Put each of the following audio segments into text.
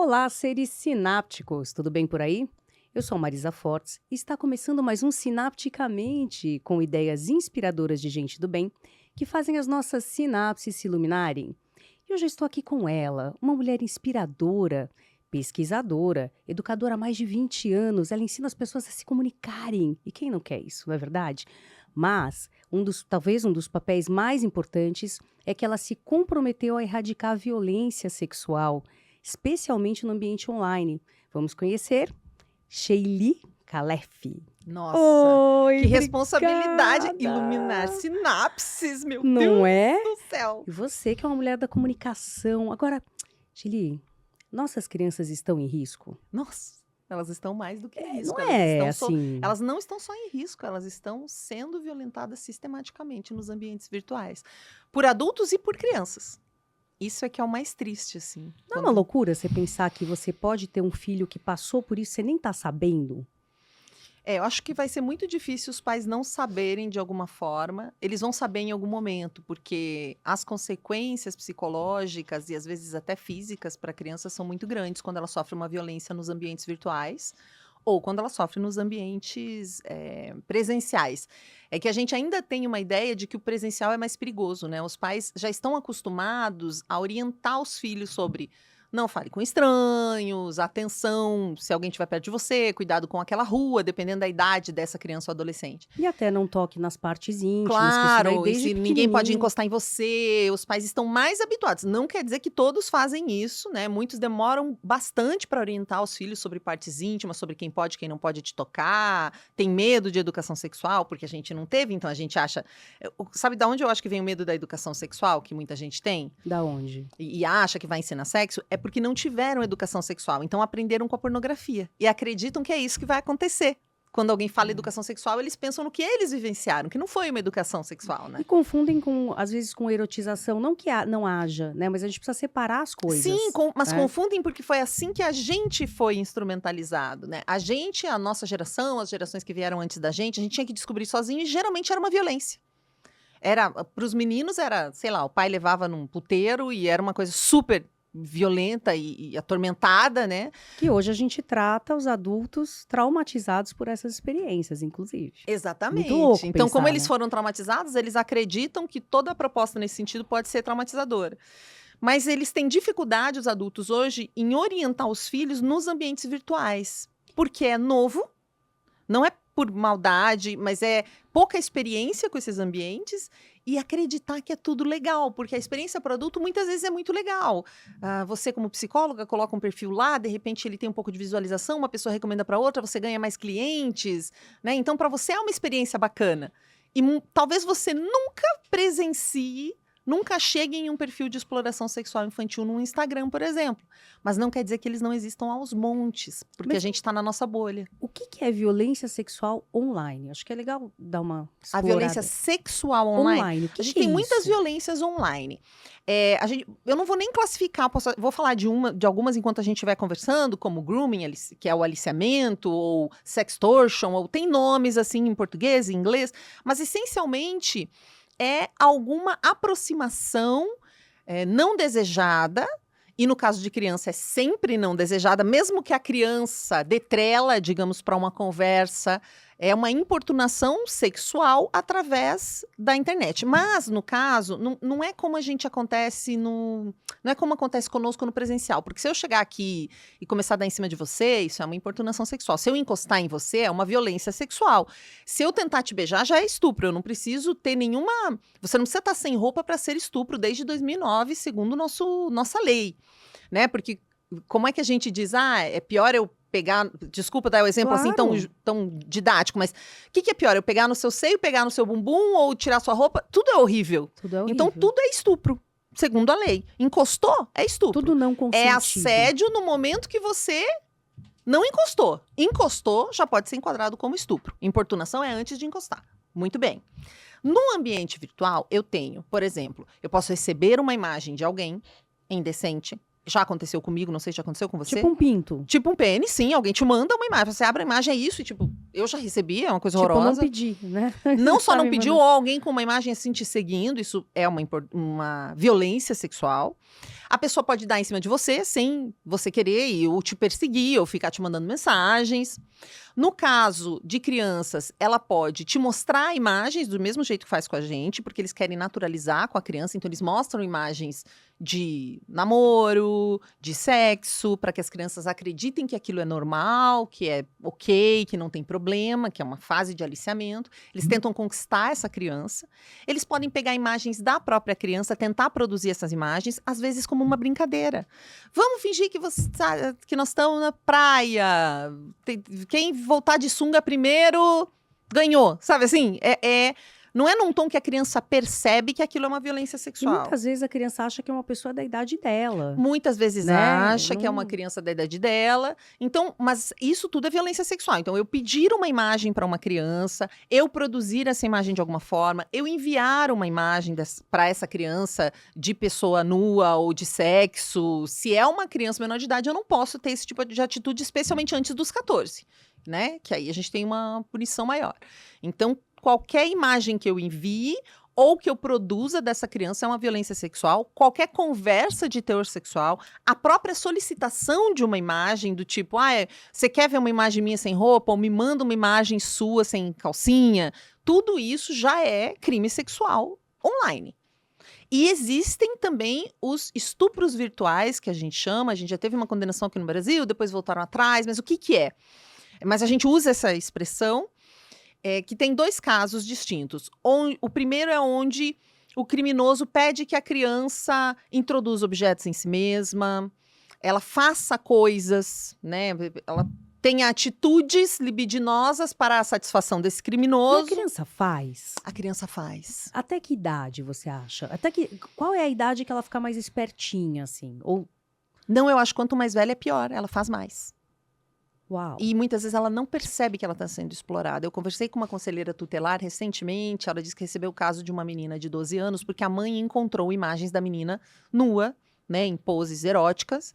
Olá, seres sinápticos, tudo bem por aí? Eu sou a Marisa Fortes e está começando mais um Sinapticamente, com ideias inspiradoras de gente do bem que fazem as nossas sinapses se iluminarem. E hoje eu estou aqui com ela, uma mulher inspiradora, pesquisadora, educadora há mais de 20 anos. Ela ensina as pessoas a se comunicarem. E quem não quer isso, não é verdade? Mas, talvez um dos papéis mais importantes é que ela se comprometeu a erradicar a violência sexual, especialmente no ambiente online. Vamos conhecer Sheili Khalef. Nossa, Oi, que responsabilidade obrigada! iluminar sinapses, meu Não Deus é? do céu. E você que é uma mulher da comunicação. Agora, Sheili, nossas crianças estão em risco? Nossa, elas estão mais do que em risco. Não é assim. Elas não estão só em risco, elas estão sendo violentadas sistematicamente nos ambientes virtuais, por adultos e por crianças. Isso é que é o mais triste, assim. Não é uma loucura você pensar que você pode ter um filho que passou por isso e você nem tá sabendo? Eu acho que vai ser muito difícil os pais não saberem de alguma forma. Eles vão saber em algum momento, porque as consequências psicológicas e às vezes até físicas para a criança são muito grandes quando ela sofre uma violência nos ambientes virtuais ou quando ela sofre nos ambientes presenciais. É que a gente ainda tem uma ideia de que o presencial é mais perigoso, né? Os pais já estão acostumados a orientar os filhos sobre não fale com estranhos, atenção se alguém estiver perto de você, cuidado com aquela rua, dependendo da idade dessa criança ou adolescente. E até não toque nas partes íntimas, Claro, que e isso se daí desde ninguém pode pequenininho. encostar em você, os pais estão mais habituados. Não quer dizer que todos fazem isso, né? Muitos demoram bastante para orientar os filhos sobre partes íntimas, sobre quem pode e quem não pode te tocar, tem medo de educação sexual, porque a gente não teve, então a gente acha. Sabe de onde eu acho que vem o medo da educação sexual, que muita gente tem? Da onde? E acha que vai ensinar sexo? É porque não tiveram educação sexual, então aprenderam com a pornografia. E acreditam que é isso que vai acontecer. Quando alguém fala educação sexual, eles pensam no que eles vivenciaram, que não foi uma educação sexual, né? E confundem às vezes com erotização, não que não haja, né? Mas a gente precisa separar as coisas. Sim, mas né? confundem porque foi assim que a gente foi instrumentalizado, né? A nossa geração, as gerações que vieram antes da gente, a gente tinha que descobrir sozinho e geralmente era uma violência. Para os meninos era, sei lá, o pai levava num puteiro e era uma coisa super violenta e atormentada, né? Que hoje a gente trata os adultos traumatizados por essas experiências, inclusive. Exatamente. Muito louco Então, pensar, como eles né? foram traumatizados, eles acreditam que toda a proposta nesse sentido pode ser traumatizadora. Mas eles têm dificuldade, os adultos hoje, em orientar os filhos nos ambientes virtuais. Porque é novo, não é por maldade, mas é pouca experiência com esses ambientes e acreditar que é tudo legal, porque a experiência para o adulto muitas vezes é muito legal. Você, como psicóloga, coloca um perfil lá, de repente ele tem um pouco de visualização, uma pessoa recomenda para outra, você ganha mais clientes, né? Então, para você é uma experiência bacana. E talvez você nunca presencie, nunca chegue em um perfil de exploração sexual infantil no Instagram, por exemplo. Mas não quer dizer que eles não existam aos montes, porque a gente está na nossa bolha. O que é violência sexual online? Acho que é legal dar uma A explorada. violência sexual online. O que A gente que é tem muitas isso? violências online. Eu não vou nem classificar, vou falar de algumas enquanto a gente estiver conversando, como grooming, que é o aliciamento, ou sextortion, ou tem nomes assim em português e inglês, mas essencialmente é alguma aproximação não desejada. E no caso de criança é sempre não desejada, mesmo que a criança dê trela, digamos, para uma conversa, é uma importunação sexual através da internet. Mas, no caso, não é como a gente acontece não é como acontece conosco no presencial. Porque se eu chegar aqui e começar a dar em cima de você, isso é uma importunação sexual. Se eu encostar em você, é uma violência sexual. Se eu tentar te beijar, já é estupro. Eu não preciso ter nenhuma... Você não precisa estar sem roupa para ser estupro desde 2009, segundo nossa lei. Né? Porque como é que a gente diz, é pior eu pegar, desculpa dar o exemplo assim tão didático, mas o que é pior, eu pegar no seu seio, pegar no seu bumbum ou tirar sua roupa? Tudo é horrível. Tudo é horrível. Então tudo é estupro, segundo a lei. Encostou, é estupro. Tudo não consentido. É assédio no momento que você não encostou. Encostou, já pode ser enquadrado como estupro. Importunação é antes de encostar. Muito bem. No ambiente virtual, eu tenho, por exemplo, eu posso receber uma imagem de alguém indecente. Já aconteceu comigo, não sei se já aconteceu com você. Tipo um pinto. Tipo um pênis, sim. Alguém te manda uma imagem. Você abre a imagem, é isso, e tipo, Eu já recebi, é uma coisa Tipo, não horrorosa. pedir, né? Não Você só tá não me pediu, mandando. ou alguém com uma imagem assim te seguindo, isso é uma violência sexual. A pessoa pode dar em cima de você sem você querer, ou te perseguir, ou ficar te mandando mensagens. No caso de crianças, ela pode te mostrar imagens do mesmo jeito que faz com a gente, porque eles querem naturalizar com a criança, então eles mostram imagens de namoro, de sexo, para que as crianças acreditem que aquilo é normal, que é ok, que não tem problema, que é uma fase de aliciamento. Eles tentam conquistar essa criança. Eles podem pegar imagens da própria criança, tentar produzir essas imagens, às vezes como uma brincadeira. Vamos fingir que nós estamos na praia. Quem voltar de sunga primeiro ganhou, sabe assim? Não é num tom que a criança percebe que aquilo é uma violência E sexual. muitas vezes a criança acha que é uma pessoa da idade dela. Muitas vezes Né? acha que é uma Não- criança da idade dela. Então, mas isso tudo é violência sexual. Então, eu pedir uma imagem para uma criança, eu produzir essa imagem de alguma forma, eu enviar uma imagem para essa criança de pessoa nua ou de sexo. Se é uma criança menor de idade, eu não posso ter esse tipo de atitude, especialmente antes dos 14, né? Que aí a gente tem uma punição maior. Então, qualquer imagem que eu envie ou que eu produza dessa criança é uma violência sexual, qualquer conversa de teor sexual, a própria solicitação de uma imagem do tipo, você quer ver uma imagem minha sem roupa, ou me manda uma imagem sua sem calcinha, tudo isso já é crime sexual online. E existem também os estupros virtuais, que a gente chama, a gente já teve uma condenação aqui no Brasil, depois voltaram atrás, mas o que é? Mas a gente usa essa expressão, que tem dois casos distintos. O primeiro é onde o criminoso pede que a criança introduza objetos em si mesma, ela faça coisas, né? Ela tenha atitudes libidinosas para a satisfação desse E a criminoso. criança faz? A criança faz. Até que idade você acha? Qual é a idade que ela fica mais espertinha, assim? Ou, Não, eu acho que quanto mais velha é pior, ela faz mais. uau. E muitas vezes ela não percebe que ela está sendo explorada. Eu conversei com uma conselheira tutelar recentemente, ela disse que recebeu o caso de uma menina de 12 anos, porque a mãe encontrou imagens da menina nua, né, em poses eróticas,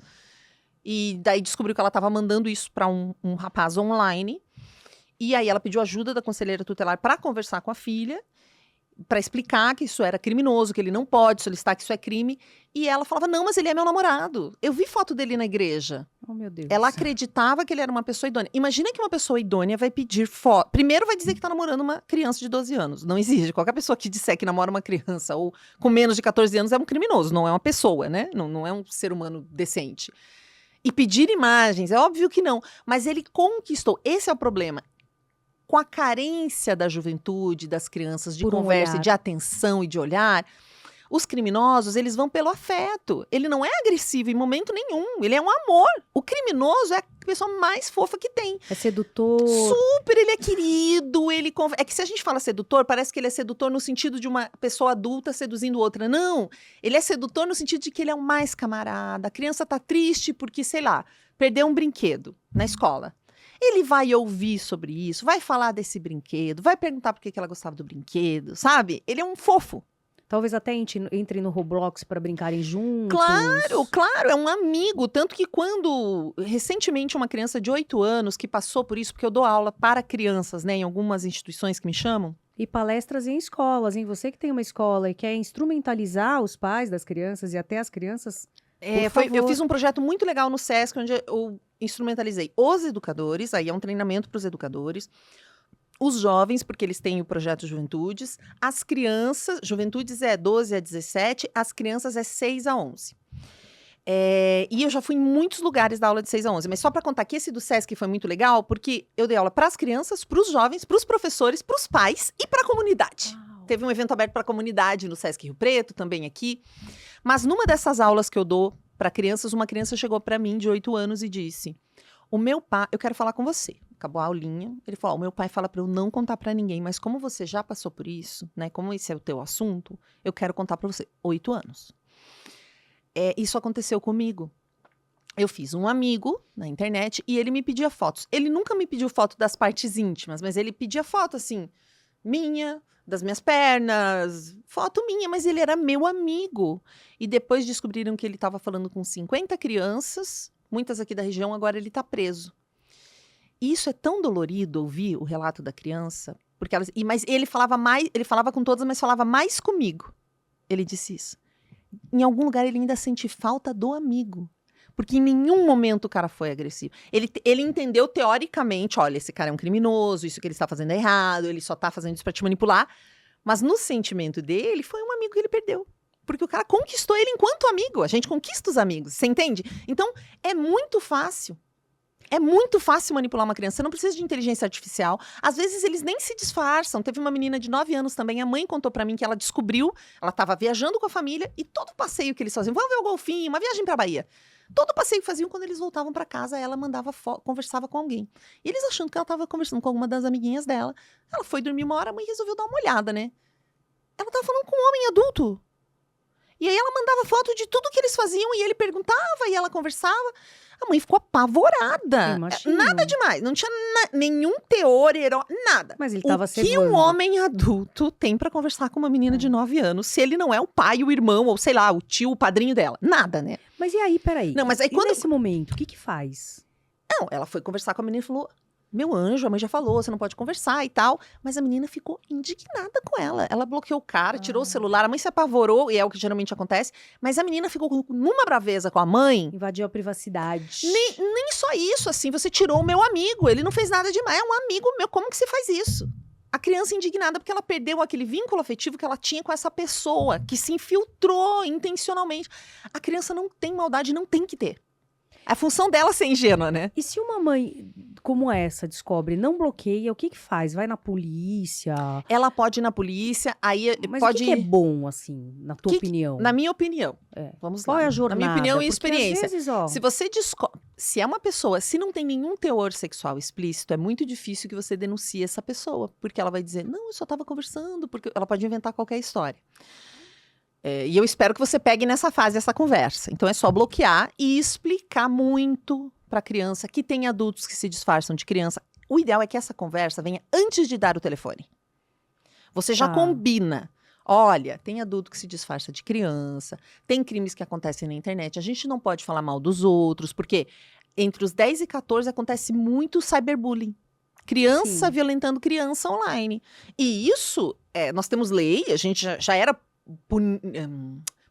e daí descobriu que ela estava mandando isso para um rapaz online, e aí ela pediu ajuda da conselheira tutelar para conversar com a filha, para explicar que isso era criminoso, que ele não pode solicitar que isso é crime, e ela falava, não, mas ele é meu namorado, eu vi foto dele na igreja. Oh, meu Deus. Ela acreditava que ele era uma pessoa idônea. Imagina que uma pessoa idônea vai pedir foto. Primeiro vai dizer que tá namorando uma criança de 12 anos. Não existe. Qualquer pessoa que disser que namora uma criança ou com menos de 14 anos é um criminoso, não é uma pessoa, né? Não é um ser humano decente. E pedir imagens, é óbvio que não. Mas ele conquistou. Esse é o problema. Com a carência da juventude, das crianças, de Por um conversa, olhar. de atenção e de olhar, os criminosos, eles vão pelo afeto. Ele não é agressivo em momento nenhum. Ele é um amor. O criminoso é a pessoa mais fofa que tem. É sedutor. Super, ele é querido, é que se a gente fala sedutor, parece que ele é sedutor no sentido de uma pessoa adulta seduzindo outra. Não, ele é sedutor no sentido de que ele é o mais camarada. A criança tá triste porque, sei lá, perdeu um brinquedo na escola. Ele vai ouvir sobre isso, vai falar desse brinquedo, vai perguntar por que ela gostava do brinquedo, sabe? Ele é um fofo. Talvez até entrem no Roblox para brincarem juntos. Claro, é um amigo. Tanto que quando, recentemente, uma criança de 8 anos que passou por isso, porque eu dou aula para crianças, né, em algumas instituições que me chamam. E palestras em escolas, hein? Você que tem uma escola e quer instrumentalizar os pais das crianças e até as crianças, por favor. Eu fiz um projeto muito legal no SESC, onde eu instrumentalizei os educadores, aí é um treinamento para os educadores, os jovens, porque eles têm o projeto Juventudes, as crianças, Juventudes é 12 a 17, as crianças é 6 a 11. E eu já fui em muitos lugares da aula de 6 a 11, mas só para contar que esse do SESC foi muito legal, porque eu dei aula para as crianças, para os jovens, para os professores, para os pais e para a comunidade. Uau. Teve um evento aberto para a comunidade no SESC Rio Preto, também aqui. Mas numa dessas aulas que eu dou para crianças, uma criança chegou para mim de 8 anos e disse: o meu pai, eu quero falar com você. Acabou a aulinha, ele falou: o meu pai fala para eu não contar para ninguém, mas como você já passou por isso, né? Como esse é o teu assunto, eu quero contar para você. 8 anos. Isso aconteceu comigo. Eu fiz um amigo na internet e ele me pedia fotos. Ele nunca me pediu foto das partes íntimas, mas ele pedia foto assim, minha, das minhas pernas, foto minha, mas ele era meu amigo. E depois descobriram que ele estava falando com 50 crianças, muitas aqui da região, agora ele está preso. isso é tão dolorido ouvir o relato da criança, porque mas ele falava com todas, mas falava mais comigo. Ele disse isso. Em algum lugar ele ainda sente falta do amigo. Porque em nenhum momento o cara foi agressivo. Ele entendeu teoricamente, olha, esse cara é um criminoso, isso que ele está fazendo é errado, ele só está fazendo isso para te manipular. Mas no sentimento dele, foi um amigo que ele perdeu. Porque o cara conquistou ele enquanto amigo. A gente conquista os amigos, você entende? Então, é muito fácil. É muito fácil manipular uma criança. Você não precisa de inteligência artificial. Às vezes, eles nem se disfarçam. Teve uma menina de 9 anos também. A mãe contou pra mim que ela descobriu. Ela estava viajando com a família. E todo passeio que eles faziam. Vamos ver o golfinho, uma viagem pra Bahia. Todo passeio que faziam, quando eles voltavam pra casa, ela mandava conversava com alguém. E eles achando que ela estava conversando com alguma das amiguinhas dela. Ela foi dormir uma hora, a mãe resolveu dar uma olhada, né? Ela estava falando com um homem adulto. E aí ela mandava foto de tudo que eles faziam e ele perguntava e ela conversava. A mãe ficou apavorada. Nada demais. Não tinha nenhum teor, nada. Mas ele estava O que um homem adulto tem pra conversar com uma menina de 9 anos se ele não é o pai, o irmão, ou sei lá, o tio, o padrinho dela? Nada, né? Mas e aí, peraí? Não, mas aí e nesse momento, o que faz? Não, ela foi conversar com a menina e falou... Meu anjo, a mãe já falou, você não pode conversar e tal. Mas a menina ficou indignada com ela. Ela bloqueou o cara, tirou o celular. A mãe se apavorou, e é o que geralmente acontece. Mas a menina ficou numa braveza com a mãe. Invadiu a privacidade. Nem só isso, assim. Você tirou o meu amigo. Ele não fez nada demais. É um amigo meu. Como que você faz isso? A criança indignada porque ela perdeu aquele vínculo afetivo que ela tinha com essa pessoa. Que se infiltrou intencionalmente. A criança não tem maldade, não tem que ter. A função dela é ser ingênua, né? E se uma mãe como essa descobre, não bloqueia, o que faz? Vai na polícia? Ela pode ir na polícia, aí Mas pode... o que é bom, assim, na tua opinião? Na minha opinião. Vamos Qual lá. é a jornada? Na minha opinião e experiência. Às vezes, ó... Se você descobre... Se é uma pessoa, se não tem nenhum teor sexual explícito, é muito difícil que você denuncie essa pessoa. Porque ela vai dizer, não, eu só estava conversando, porque ela pode inventar qualquer história. E eu espero que você pegue nessa fase essa conversa. Então é só bloquear e explicar muito para a criança que tem adultos que se disfarçam de criança. O ideal é que essa conversa venha antes de dar o telefone. Você já combina. Olha, tem adulto que se disfarça de criança, tem crimes que acontecem na internet. A gente não pode falar mal dos outros, porque entre os 10 e 14 acontece muito cyberbullying. Criança violentando criança online. E isso, nós temos lei, a gente já era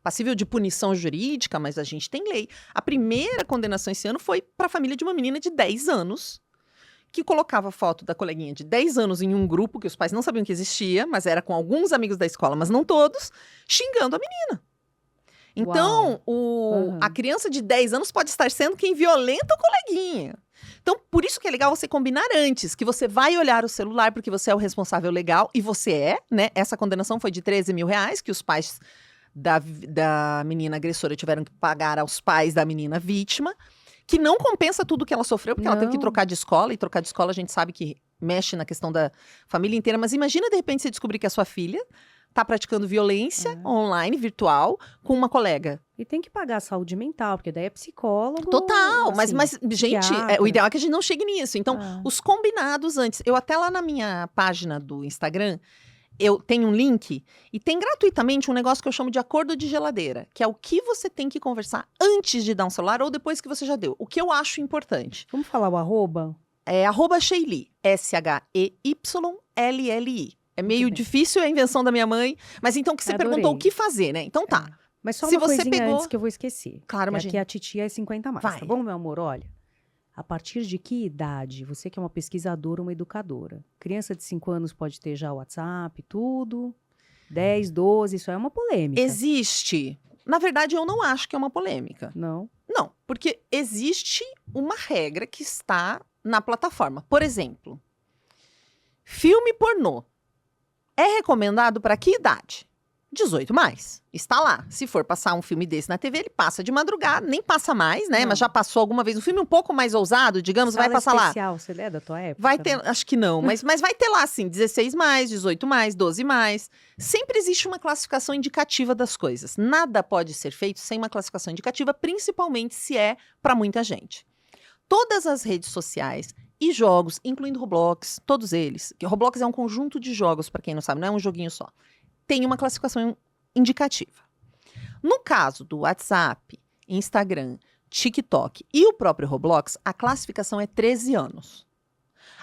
passível de punição jurídica, mas a gente tem lei. A primeira condenação esse ano foi para a família de uma menina de 10 anos, que colocava a foto da coleguinha de 10 anos em um grupo que os pais não sabiam que existia, mas era com alguns amigos da escola, mas não todos, xingando a menina. Então, a criança de 10 anos pode estar sendo quem violenta o coleguinha. Então, por isso que é legal você combinar antes, que você vai olhar o celular porque você é o responsável legal, e você né? Essa condenação foi de R$13 mil, que os pais da menina agressora tiveram que pagar aos pais da menina vítima, que não compensa tudo que ela sofreu, porque ela teve que trocar de escola, e trocar de escola a gente sabe que mexe na questão da família inteira, mas imagina de repente você descobrir que a sua filha tá praticando violência online, virtual, com uma colega. E tem que pagar a saúde mental, porque daí é psicólogo. Total, assim, mas gente, o ideal é que a gente não chegue nisso. Então, os combinados antes. Eu até lá na minha página do Instagram, eu tenho um link e tem gratuitamente um negócio que eu chamo de acordo de geladeira, que é o que você tem que conversar antes de dar um celular ou depois que você já deu. O que eu acho importante. Vamos falar o arroba? É @Sheili, SHEYLLI. É meio difícil a invenção da minha mãe, mas então que você perguntou o que fazer, né? Então tá. Mas só uma coisinha antes que eu vou esquecer. Claro, mas que a titia é 50 a mais, Vai. Tá bom, meu amor? Olha, a partir de que idade, você que é uma pesquisadora, uma educadora, criança de 5 anos pode ter já o WhatsApp, tudo, 10, 12, isso é uma polêmica. Existe. Na verdade, eu não acho que é uma polêmica. Não? Não, porque existe uma regra que está na plataforma. Por exemplo, filme pornô. É recomendado para que idade? 18 mais. Está lá. Se for passar um filme desse na TV, ele passa de madrugada, nem passa mais, né? Não. Mas já passou alguma vez. Um filme um pouco mais ousado, digamos, Sala vai passar especial, lá. Você é da tua época? Vai ter, acho que não, mas vai ter lá, assim, 16 mais, 18 mais, 12 mais. Sempre existe uma classificação indicativa das coisas. Nada pode ser feito sem uma classificação indicativa, principalmente se é para muita gente. Todas as redes sociais e jogos, incluindo Roblox, todos eles. Que Roblox é um conjunto de jogos, para quem não sabe, não é um joguinho só. Tem uma classificação indicativa. No caso do WhatsApp, Instagram, TikTok e o próprio Roblox, a classificação é 13 anos.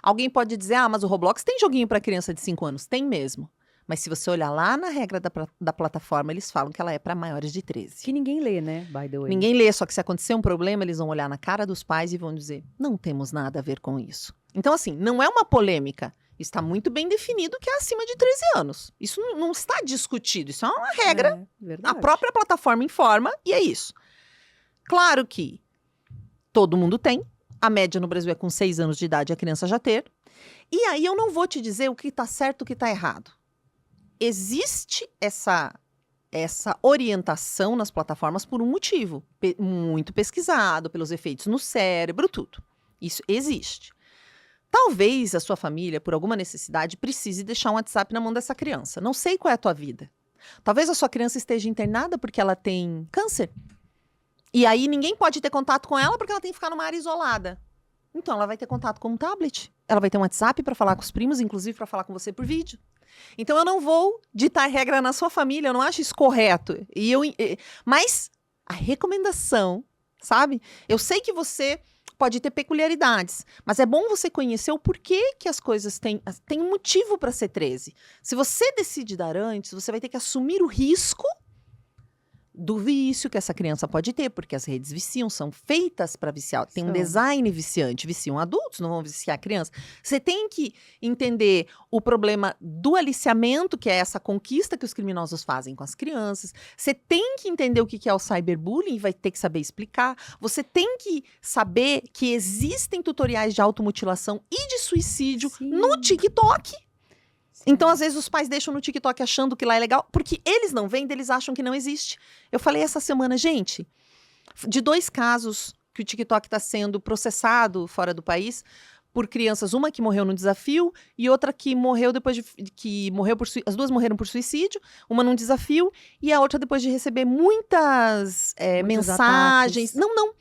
Alguém pode dizer, mas o Roblox tem joguinho para criança de 5 anos. Tem mesmo. Mas se você olhar lá na regra da plataforma, eles falam que ela é para maiores de 13. Que ninguém lê, né? By the way. Ninguém lê, só que se acontecer um problema, eles vão olhar na cara dos pais e vão dizer, não temos nada a ver com isso. Então, assim, não é uma polêmica. Está muito bem definido que é acima de 13 anos. Isso não está discutido, isso é uma regra. A própria plataforma informa e é isso. Claro que todo mundo tem. A média no Brasil é com 6 anos de idade a criança já ter. E aí eu não vou te dizer o que está certo e o que está errado. Existe essa orientação nas plataformas por um motivo. Muito pesquisado, pelos efeitos no cérebro, tudo. Isso existe. Talvez a sua família, por alguma necessidade, precise deixar um WhatsApp na mão dessa criança. Não sei qual é a tua vida. Talvez a sua criança esteja internada porque ela tem câncer. E aí ninguém pode ter contato com ela porque ela tem que ficar numa área isolada. Então ela vai ter contato com um tablet. Ela vai ter um WhatsApp para falar com os primos, inclusive para falar com você por vídeo. Então eu não vou ditar regra na sua família, eu não acho isso correto. Mas a recomendação, sabe? Eu sei que você pode ter peculiaridades, mas é bom você conhecer o porquê que as coisas têm um motivo para ser 13. Se você decide dar antes, você vai ter que assumir o risco do vício que essa criança pode ter, porque as redes viciam, são feitas para viciar. Tem um design viciante, viciam adultos, não vão viciar crianças. Você tem que entender o problema do aliciamento, que é essa conquista que os criminosos fazem com as crianças. Você tem que entender o que é o cyberbullying e vai ter que saber explicar. Você tem que saber que existem tutoriais de automutilação e de suicídio no TikTok. Então, às vezes, os pais deixam no TikTok achando que lá é legal, porque eles não vendem, eles acham que não existe. Eu falei essa semana, gente, de 2 casos que o TikTok está sendo processado fora do país por crianças, uma que morreu no desafio e outra que morreu depois as duas morreram por suicídio, uma num desafio e a outra depois de receber muitas mensagens. Ataques. Não.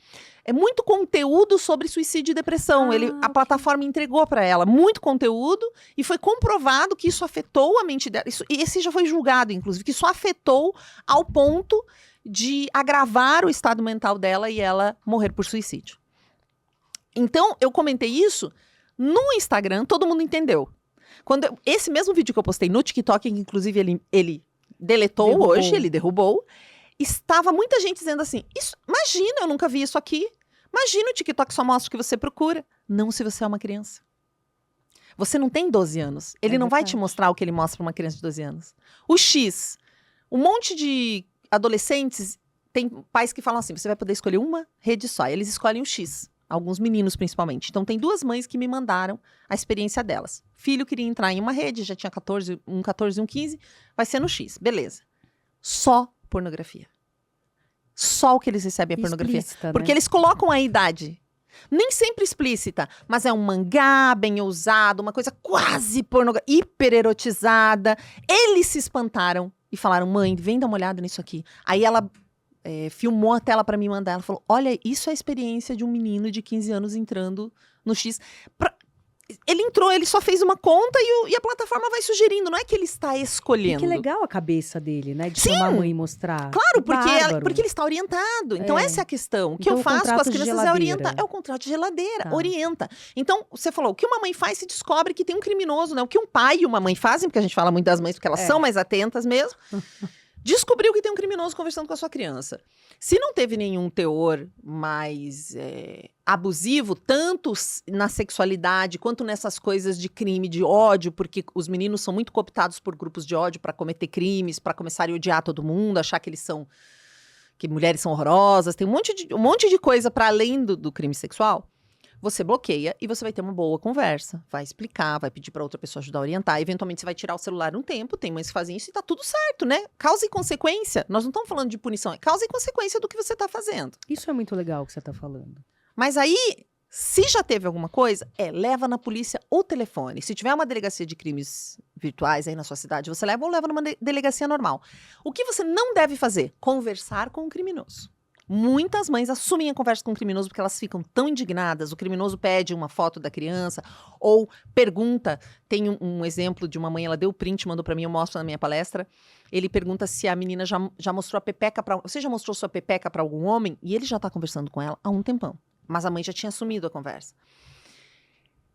É muito conteúdo sobre suicídio e depressão. A plataforma entregou para ela muito conteúdo e foi comprovado que isso afetou a mente dela. E esse já foi julgado, inclusive, que isso afetou ao ponto de agravar o estado mental dela e ela morrer por suicídio. Então, eu comentei isso no Instagram, todo mundo entendeu. Esse mesmo vídeo que eu postei no TikTok, que inclusive ele deletou hoje, ele derrubou, estava muita gente dizendo assim, imagina, eu nunca vi isso aqui. Imagina, o TikTok só mostra o que você procura. Não se você é uma criança. Você não tem 12 anos. Ele não vai te mostrar o que ele mostra para uma criança de 12 anos. O X. Um monte de adolescentes, tem pais que falam assim, você vai poder escolher uma rede só. Eles escolhem o X. Alguns meninos, principalmente. Então, tem 2 mães que me mandaram a experiência delas. Filho queria entrar em uma rede, já tinha 14 e um 15. Vai ser no X. Beleza. Só pornografia. Só o que eles recebem é pornografia. Porque eles colocam a idade. Nem sempre explícita, mas é um mangá bem ousado, uma coisa quase pornográfica, hiper erotizada. Eles se espantaram e falaram, mãe, vem dar uma olhada nisso aqui. Aí ela filmou a tela pra me mandar. Ela falou, olha, isso é a experiência de um menino de 15 anos entrando no X. Ele entrou, ele só fez uma conta e a plataforma vai sugerindo, não é que ele está escolhendo. E que legal a cabeça dele, né? De chamar a mãe e mostrar. Claro, porque ele está orientado. Então, essa é a questão. O que eu faço com as crianças é orientar. É o contrato de geladeira, orienta. Então, você falou, o que uma mãe faz se descobre que tem um criminoso, né? O que um pai e uma mãe fazem, porque a gente fala muito das mães, porque elas são mais atentas mesmo. Descobriu que tem um criminoso conversando com a sua criança. Se não teve nenhum teor mais abusivo, tanto na sexualidade quanto nessas coisas de crime, de ódio, porque os meninos são muito cooptados por grupos de ódio para cometer crimes, para começarem a odiar todo mundo, achar que mulheres são horrorosas, tem um monte de coisa para além do crime sexual. Você bloqueia e você vai ter uma boa conversa. Vai explicar, vai pedir para outra pessoa ajudar a orientar. Eventualmente você vai tirar o celular um tempo, tem mães que fazem isso e tá tudo certo, né? Causa e consequência. Nós não estamos falando de punição, é causa e consequência do que você tá fazendo. Isso é muito legal que você tá falando. Mas aí, se já teve alguma coisa, leva na polícia o telefone. Se tiver uma delegacia de crimes virtuais aí na sua cidade, você leva ou leva numa delegacia normal. O que você não deve fazer? Conversar com o criminoso. Muitas mães assumem a conversa com o criminoso porque elas ficam tão indignadas. O criminoso pede uma foto da criança ou pergunta. Tem um exemplo de uma mãe, ela deu print, mandou pra mim, eu mostro na minha palestra. Ele pergunta se a menina já mostrou a pepeca pra... Você já mostrou sua pepeca pra algum homem? E ele já tá conversando com ela há um tempão. Mas a mãe já tinha assumido a conversa.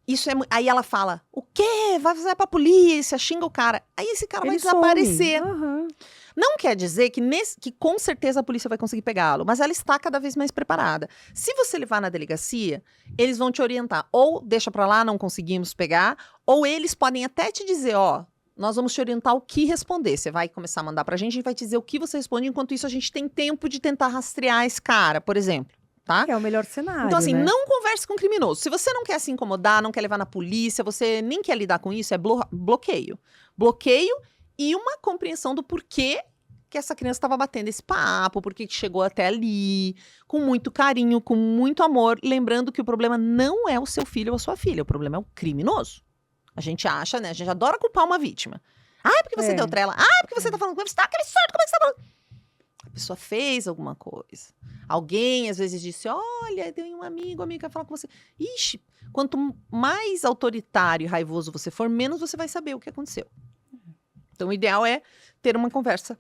Isso é. Aí ela fala: o quê? Vai pra polícia, xinga o cara. Aí esse cara vai desaparecer. Aham. Não quer dizer que com certeza a polícia vai conseguir pegá-lo, mas ela está cada vez mais preparada. Se você levar na delegacia, eles vão te orientar. Ou deixa pra lá, não conseguimos pegar, ou eles podem até te dizer, ó, nós vamos te orientar o que responder. Você vai começar a mandar pra gente, a gente vai te dizer o que você responde, enquanto isso a gente tem tempo de tentar rastrear esse cara, por exemplo. Tá? Que é o melhor cenário, Então, assim, né? não converse com o criminoso. Se você não quer se incomodar, não quer levar na polícia, você nem quer lidar com isso, é bloqueio. Bloqueio e uma compreensão do porquê que essa criança estava batendo esse papo, porquê que chegou até ali, com muito carinho, com muito amor, lembrando que o problema não é o seu filho ou a sua filha, o problema é o criminoso. A gente acha, né? A gente adora culpar uma vítima. Ah, porque você deu trela. Ah, porque você tá falando com ele. Você tá aquele sorte, como é que você tá falando? A pessoa fez alguma coisa. Alguém, às vezes, disse, olha, tem um amigo quer falar com você. Ixi, quanto mais autoritário e raivoso você for, menos você vai saber o que aconteceu. Então, o ideal é ter uma conversa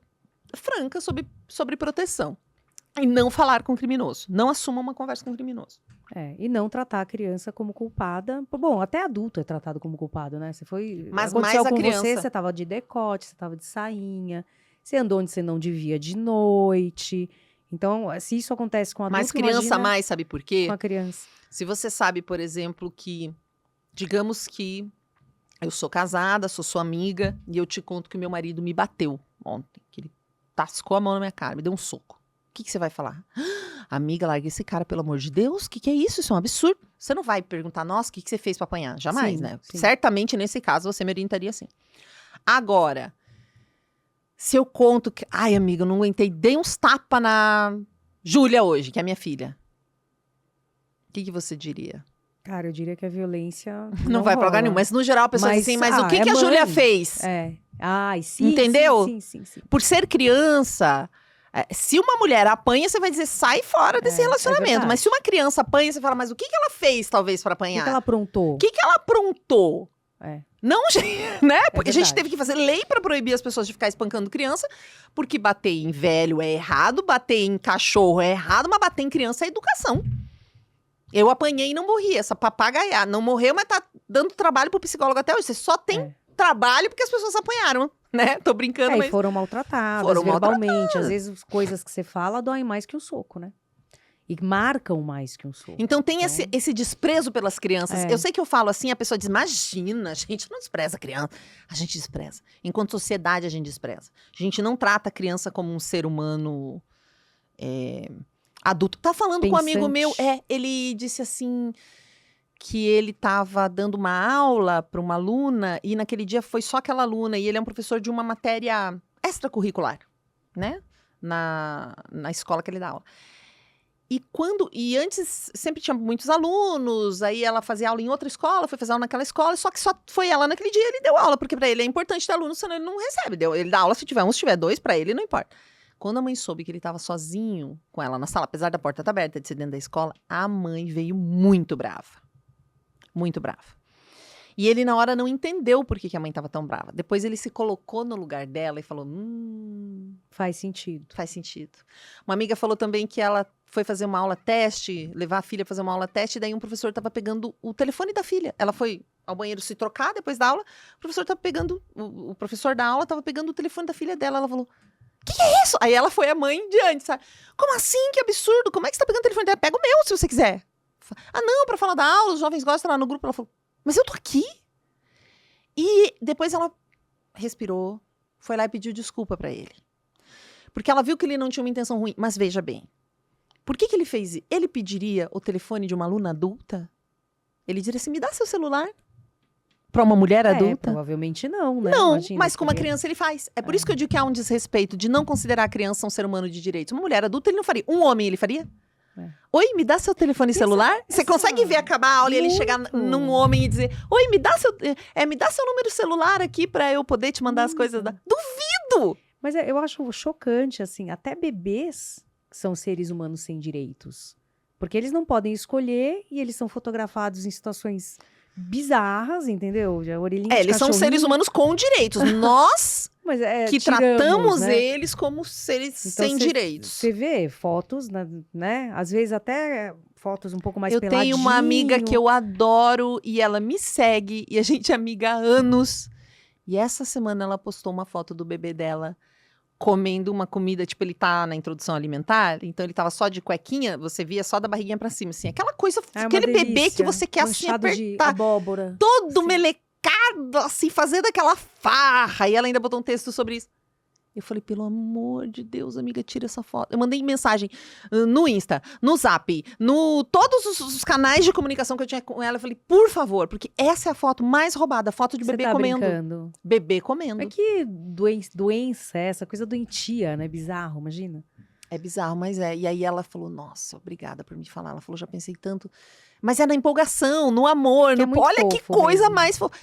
franca sobre proteção. E não falar com o criminoso. Não assuma uma conversa com o criminoso. E não tratar a criança como culpada. Bom, até adulto é tratado como culpado, né? Você foi. Mas aconteceu mais a com criança. você tava de decote, você tava de sainha, você andou onde você não devia de noite. Então, se isso acontece com adulto, Mas criança imagina mais, sabe por quê? com a criança. Se você sabe, por exemplo, que, digamos que eu sou casada, sou sua amiga, e eu te conto que meu marido me bateu ontem, que ele tascou a mão na minha cara, me deu um soco. O que você vai falar? Amiga, larga esse cara, pelo amor de Deus, o que é isso? Isso é um absurdo. Você não vai perguntar, nossa, o que você fez pra apanhar? Jamais, Sim, né? sim. Certamente, nesse caso, você me orientaria assim. Agora, se eu conto que, ai, amiga, eu não aguentei, dei uns tapas na Júlia hoje, que é minha filha. O que você diria? Cara, eu diria que a violência Não vai pra lugar rola. nenhum. Mas, no geral, a pessoa diz assim, mas o que é a Júlia mãe. fez? Ai, sim. Entendeu? Sim. Por ser criança, se uma mulher apanha, você vai dizer, sai fora desse relacionamento. verdade. Mas se uma criança apanha, você fala, mas o que ela fez, talvez, pra O que apanhar? ela aprontou? O que ela aprontou? É. Não, né? Porque a gente verdade. teve que fazer lei pra proibir as pessoas de ficar espancando criança, porque bater em velho é errado, bater em cachorro é errado, mas bater em criança é educação. Eu apanhei e não morri. Essa papagaiada não morreu, mas tá dando trabalho pro psicólogo até hoje. Você só tem trabalho porque as pessoas apanharam, né? Tô brincando, E mas... foram maltratadas Foram verbalmente. Às vezes, as coisas que você fala doem mais que um soco, né? E marcam mais que um soco. Então tem esse desprezo pelas crianças. Eu sei que eu falo assim, a pessoa diz, imagina, a gente não despreza a criança. A gente despreza. Enquanto sociedade, a gente despreza. A gente não trata a criança como um ser humano adulto. Tá falando com um amigo meu, ele disse assim, que ele tava dando uma aula para uma aluna, e naquele dia foi só aquela aluna, e ele é um professor de uma matéria extracurricular, né? Na escola que ele dá aula. E antes sempre tinha muitos alunos, aí ela fazia aula em outra escola, foi fazer aula naquela escola, só que só foi ela naquele dia, ele deu aula, porque pra ele é importante ter aluno, senão ele não recebe. Ele dá aula se tiver um, se tiver dois, pra ele não importa. Quando a mãe soube que ele tava sozinho com ela na sala, apesar da porta estar aberta de ser dentro da escola, a mãe veio muito brava. Muito brava. E ele, na hora, não entendeu por que a mãe estava tão brava. Depois ele se colocou no lugar dela e falou, Faz sentido. faz sentido. Uma amiga falou também que ela foi fazer uma aula teste, levar a filha a fazer uma aula teste, e daí um professor estava pegando o telefone da filha. Ela foi ao banheiro se trocar depois da aula, o professor estava pegando, o professor da aula estava pegando o telefone da filha dela. Ela falou, que é isso? Aí ela foi a mãe diante, sabe? Como assim? Que absurdo! Como é que você tá pegando o telefone dela? Pega o meu, se você quiser. Ah, não, pra falar da aula, os jovens gostam lá no grupo. Ela falou, mas eu tô aqui. E depois ela respirou, foi lá e pediu desculpa pra ele. Porque ela viu que ele não tinha uma intenção ruim. Mas veja bem, por que ele fez isso? Ele pediria o telefone de uma aluna adulta? Ele diria assim, me dá seu celular? Pra uma mulher adulta? Provavelmente não, né? Não, Imagina, mas com uma porque- criança ele faz. É por isso que eu digo que há um desrespeito de não considerar a criança um ser humano de direitos. Uma mulher adulta ele não faria. Um homem ele faria? Oi, me dá seu telefone celular? Você consegue ver acabar a aula e ele chegar num homem e dizer, oi, me dá seu número celular aqui pra eu poder te mandar as coisas da... Duvido! Mas eu acho chocante, assim, até bebês são seres humanos sem direitos. Porque eles não podem escolher e eles são fotografados em situações bizarras, entendeu? Já orelhinha de Eles são seres cachorrinho. humanos com direitos. Nós Mas que tiramos, tratamos né? eles como seres Então, sem direitos. Você vê fotos, né? Às vezes até fotos um pouco mais Eu tenho uma amiga que eu adoro e ela me segue e a gente é amiga há anos. E essa semana ela postou uma foto do bebê dela comendo uma comida, tipo, ele tá na introdução alimentar, então ele tava só de cuequinha, você via só da barriguinha pra cima, assim. Aquela coisa, uma aquele bebê que delícia. você quer assim Manchado de apertar, abóbora. todo Sim. melecado, assim, fazendo aquela farra. E ela ainda botou um texto sobre isso. Eu falei, pelo amor de Deus, amiga, tira essa foto. Eu mandei mensagem no Insta, no Zap, no todos os canais de comunicação que eu tinha com ela. Eu falei, por favor, porque essa é a foto mais roubada, a foto de Você bebê tá comendo. brincando? Bebê comendo. É que doença, essa coisa doentia, né? Bizarro, imagina. É bizarro, mas é. E aí ela falou, nossa, obrigada por me falar. Ela falou, já pensei tanto. Mas é na empolgação, no amor. Que é No... muito Olha que fofo coisa mesmo. mais fofa.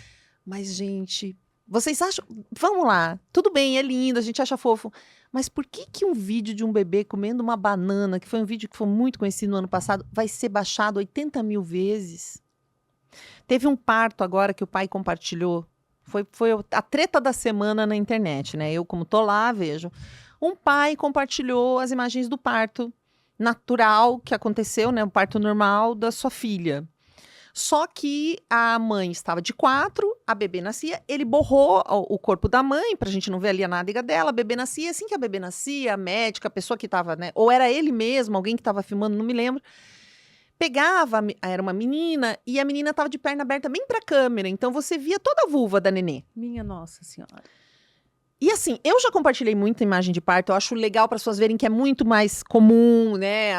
Mas, gente, vocês acham... Vamos lá, tudo bem, é lindo, a gente acha fofo. Mas por que que um vídeo de um bebê comendo uma banana, que foi um vídeo que foi muito conhecido no ano passado, vai ser baixado 80 mil vezes? Teve um parto agora que o pai compartilhou. Foi a treta da semana na internet, né? Eu, como tô lá, vejo. Um pai compartilhou as imagens do parto natural que aconteceu, né? O parto normal da sua filha. Só que a mãe estava de 4, a bebê nascia, ele borrou o corpo da mãe, pra gente não ver ali a nádega dela, a bebê nascia, assim que a bebê nascia, a médica, a pessoa que estava, né? Ou era ele mesmo, alguém que estava filmando, não me lembro. Pegava, era uma menina, e a menina estava de perna aberta bem pra câmera, então você via toda a vulva da nenê. Minha Nossa Senhora. E assim, eu já compartilhei muita imagem de parto, eu acho legal para as pessoas verem que é muito mais comum, né?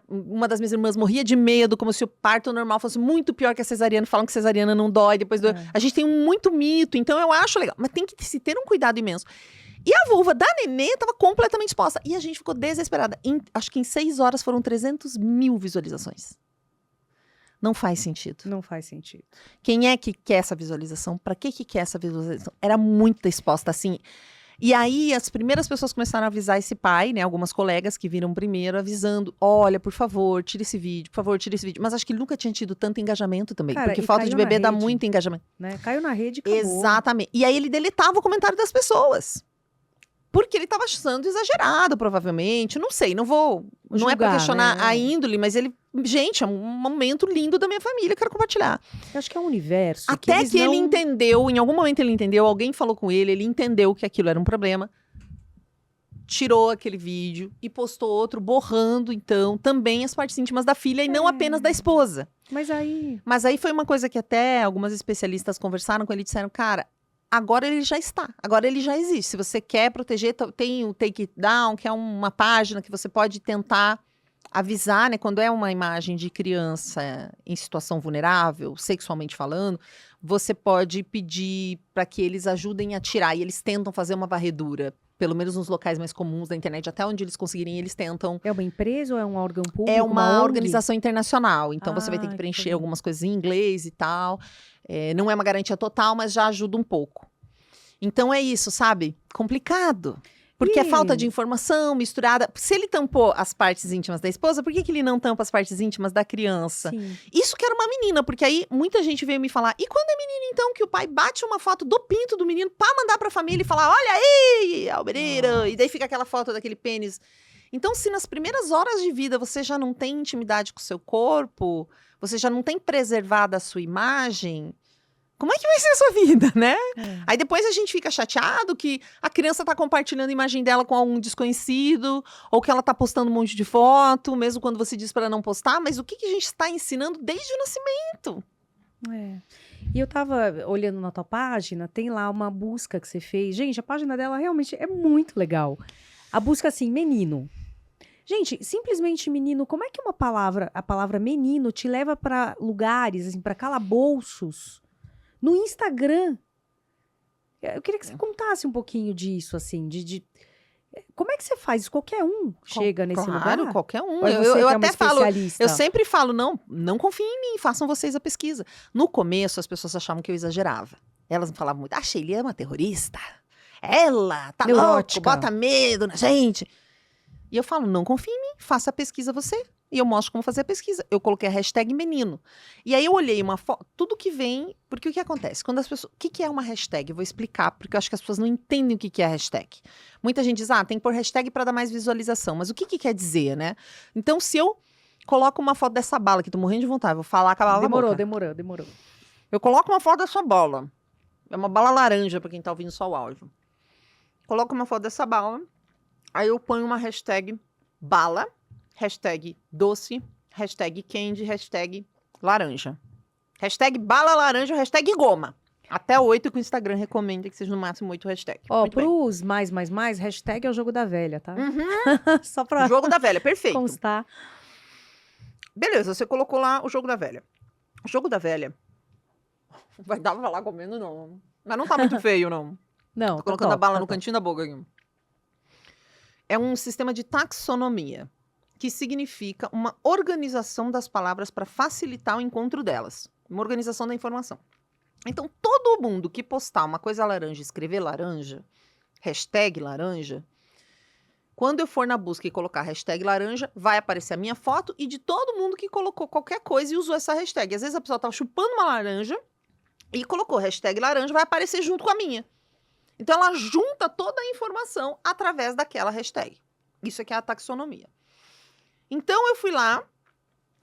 Uma das minhas irmãs morria de medo, como se o parto normal fosse muito pior que a cesariana, falam que cesariana não dói, depois dói. É. A gente tem muito mito, então eu acho legal, mas tem que se ter um cuidado imenso. E a vulva da nenê estava completamente exposta, e a gente ficou desesperada. Acho que em 6 horas foram 300 mil visualizações. Não faz sentido. Não faz sentido. Quem é que quer essa visualização? Para que quer essa visualização? Era muito exposta, assim. E aí, as primeiras pessoas começaram a avisar esse pai, né? Algumas colegas que viram primeiro, avisando: olha, por favor, tire esse vídeo, por favor, tire esse vídeo. Mas acho que ele nunca tinha tido tanto engajamento também. Cara, porque e foto de caiu na bebê dá rede. muito engajamento. Né? Caiu na rede e acabou. Exatamente. E aí ele deletava o comentário das pessoas. Porque ele estava achando exagerado, provavelmente. Não sei, não vou. Não é para Julgar, questionar né? a índole, mas ele. Gente, é um momento lindo da minha família, quero compartilhar. Eu acho que é um universo. Até eles que ele não... entendeu, em algum momento ele entendeu, alguém falou com ele entendeu que aquilo era um problema. Tirou aquele vídeo e postou outro, borrando, então, também as partes íntimas da filha e não apenas da esposa. Mas aí... Mas aí foi uma coisa que até algumas especialistas conversaram com ele e disseram, cara, agora ele já está, agora ele já existe. Se você quer proteger, tem o Take It Down, que é uma página que você pode tentar avisar, né, quando é uma imagem de criança em situação vulnerável, sexualmente falando, você pode pedir para que eles ajudem a tirar, e eles tentam fazer uma varredura, pelo menos nos locais mais comuns da internet, até onde eles conseguirem, eles tentam. É uma empresa ou é um órgão público? É uma ONG? organização internacional, então você vai ter que Ah, preencher que algumas coisas em inglês e tal. Não é uma garantia total, mas já ajuda um pouco. Então é isso, sabe? Complicado. Porque é falta de informação misturada. Se ele tampou as partes íntimas da esposa, por que ele não tampa as partes íntimas da criança? Sim. Isso que era uma menina, porque aí muita gente veio me falar, e quando é menina, então, que o pai bate uma foto do pinto do menino pra mandar pra família e falar, olha aí, Albereira, e daí fica aquela foto daquele pênis. Então, se nas primeiras horas de vida você já não tem intimidade com o seu corpo, você já não tem preservado a sua imagem, como é que vai ser a sua vida, né? Aí depois a gente fica chateado que a criança tá compartilhando a imagem dela com algum desconhecido, ou que ela tá postando um monte de foto, mesmo quando você diz para não postar, mas o que a gente está ensinando desde o nascimento? E eu tava olhando na tua página, tem lá uma busca que você fez. Gente, a página dela realmente é muito legal. A busca assim, menino. Gente, simplesmente menino, como é que a palavra menino te leva para lugares, assim, para calabouços no Instagram? Eu queria que você contasse um pouquinho disso, assim, como é que você faz isso? Qualquer um chega nesse lugar? Claro, qualquer um. Ou é você Eu que é uma até falo, especialista? eu sempre falo, não confiem em mim, façam vocês a pesquisa. No começo, as pessoas achavam que eu exagerava. Elas me falavam muito, a Sheila é uma terrorista. Ela tá louco, Neurótica. bota medo na gente. E eu falo, não confie em mim, faça a pesquisa você. e eu mostro como fazer a pesquisa. Eu coloquei a hashtag menino. E aí eu olhei uma foto, tudo que vem, porque o que acontece? Quando as pessoas, o que é uma hashtag? Eu vou explicar, porque eu acho que as pessoas não entendem o que é hashtag. Muita gente diz, tem que pôr hashtag para dar mais visualização, mas o que quer dizer, né? Então, se eu coloco uma foto dessa bala, que tô morrendo de vontade, vou falar com a bala na boca. Demorou. Eu coloco uma foto dessa bala, é uma bala laranja para quem tá ouvindo só o áudio. Coloco uma foto dessa bala, aí eu ponho uma hashtag bala, hashtag doce, hashtag candy, hashtag laranja. Hashtag bala laranja, hashtag goma. Até 8 que o Instagram recomenda que seja no máximo 8 hashtags. Ó, pros mais, hashtag é o jogo da velha, tá? Só pra Jogo da velha, perfeito. constar. Beleza, você colocou lá o jogo da velha. O jogo da velha. Vai dar pra falar comendo, não. Mas não tá muito feio, não. Não, Tô colocando a bala no cantinho da boca aqui. É um sistema de taxonomia, que significa uma organização das palavras para facilitar o encontro delas. Uma organização da informação. Então, todo mundo que postar uma coisa laranja, escrever laranja, hashtag laranja, quando eu for na busca e colocar hashtag laranja, vai aparecer a minha foto e de todo mundo que colocou qualquer coisa e usou essa hashtag. Às vezes a pessoa estava chupando uma laranja e colocou hashtag laranja, vai aparecer junto com a minha. Então, ela junta toda a informação através daquela hashtag. Isso aqui é a taxonomia. Então, eu fui lá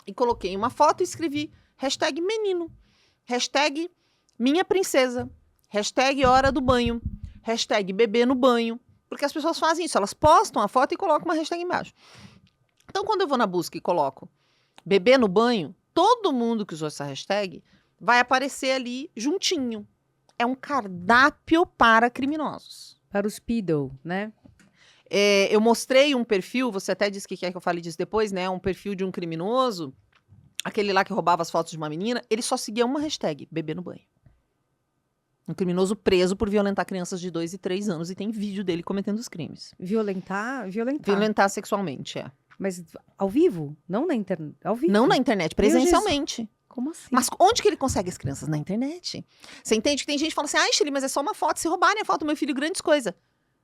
e coloquei uma foto e escrevi hashtag menino, hashtag minha princesa, hashtag hora do banho, hashtag bebê no banho. Porque as pessoas fazem isso, elas postam a foto e colocam uma hashtag embaixo. Então, quando eu vou na busca e coloco bebê no banho, todo mundo que usou essa hashtag vai aparecer ali juntinho. É um cardápio para criminosos. Para os pedo, né? Eu mostrei um perfil, você até disse que quer que eu fale disso depois, né? Um perfil de um criminoso, aquele lá que roubava as fotos de uma menina, ele só seguia uma hashtag, bebê no banho. Um criminoso preso por violentar crianças de 2 e 3 anos e tem vídeo dele cometendo os crimes. Violentar. Violentar sexualmente, Mas ao vivo? Não na internet? Ao vivo? Não na internet, presencialmente. Como assim? Mas onde que ele consegue as crianças? Na internet. Você entende que tem gente que fala assim, Shirley, mas é só uma foto. Se roubarem a foto do meu filho, grandes coisas.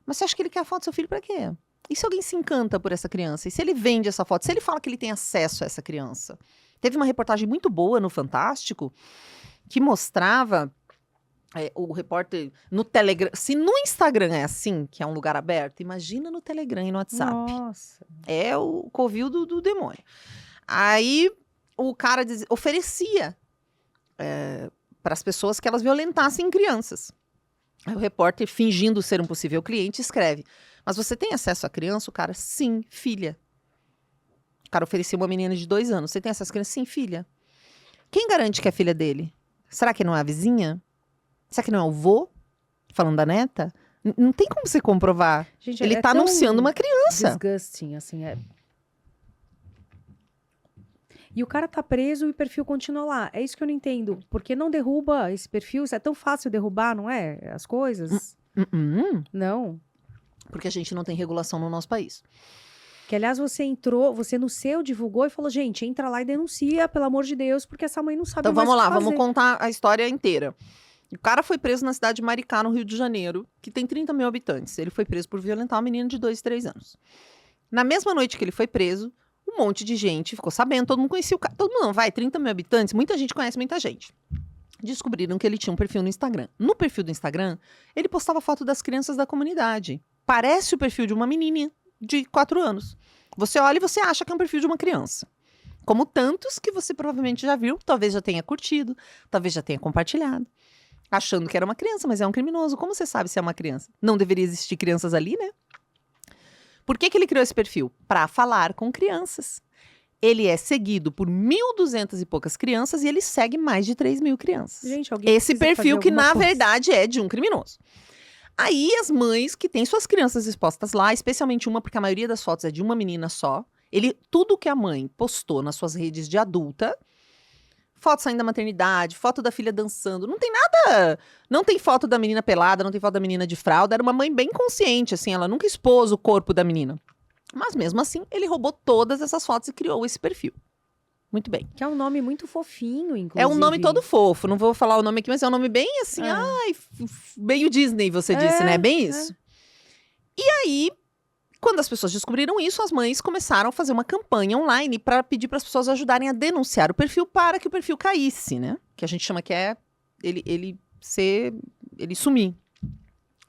Mas você acha que ele quer a foto do seu filho pra quê? E se alguém se encanta por essa criança? E se ele vende essa foto? Se ele fala que ele tem acesso a essa criança? Teve uma reportagem muito boa no Fantástico que mostrava o repórter no Telegram. Se no Instagram é assim, que é um lugar aberto, imagina no Telegram e no WhatsApp. Nossa. É o covil do demônio. Aí o cara oferecia para as pessoas que elas violentassem crianças. Aí o repórter, fingindo ser um possível cliente, escreve: mas você tem acesso à criança? O cara, sim, filha. O cara oferecia uma menina de 2 anos. Você tem acesso à criança? Sim, filha. Quem garante que é filha dele? Será que não é a vizinha? Será que não é o vô? Falando da neta? Não tem como você comprovar. Gente, ele tá anunciando uma criança. Disgusting, assim, E o cara tá preso e o perfil continua lá. É isso que eu não entendo. Por que não derruba esse perfil? É tão fácil derrubar, não é? As coisas? Não. Porque a gente não tem regulação no nosso país. Que, aliás, você entrou, você no seu divulgou e falou, gente, entra lá e denuncia, pelo amor de Deus, porque essa mãe não sabe então, mais vamos o lá, que fazer. vamos contar a história inteira. O cara foi preso na cidade de Maricá, no Rio de Janeiro, que tem 30 mil habitantes. Ele foi preso por violentar uma menina de 2, 3 anos. Na mesma noite que ele foi preso, um monte de gente ficou sabendo, todo mundo conhecia o cara. Todo mundo não, 30 mil habitantes, muita gente conhece muita gente. Descobriram que ele tinha um perfil no Instagram. No perfil do Instagram, ele postava foto das crianças da comunidade. Parece o perfil de uma menininha de 4 anos. Você olha e você acha que é um perfil de uma criança. Como tantos que você provavelmente já viu, talvez já tenha curtido, talvez já tenha compartilhado. Achando que era uma criança, mas é um criminoso. Como você sabe se é uma criança? Não deveria existir crianças ali, né? Por que ele criou esse perfil? Para falar com crianças. Ele é seguido por 1.200 e poucas crianças e ele segue mais de 3 mil crianças. Gente, alguém esse precisa perfil fazer que, alguma na coisa. verdade, é de um criminoso. Aí, as mães que têm suas crianças expostas lá, especialmente uma, porque a maioria das fotos é de uma menina só. Tudo que a mãe postou nas suas redes de adulta, foto saindo da maternidade, foto da filha dançando, não tem nada. Não tem foto da menina pelada, não tem foto da menina de fralda. Era uma mãe bem consciente, assim, ela nunca expôs o corpo da menina. Mas mesmo assim, ele roubou todas essas fotos e criou esse perfil. Muito bem. Que é um nome muito fofinho, inclusive. É um nome todo fofo, não vou falar o nome aqui, mas é um nome bem assim, meio Disney, você disse, né? Bem isso. E aí, Quando as pessoas descobriram isso, as mães começaram a fazer uma campanha online para pedir para as pessoas ajudarem a denunciar o perfil para que o perfil caísse, né? Que a gente chama que é ele sumir.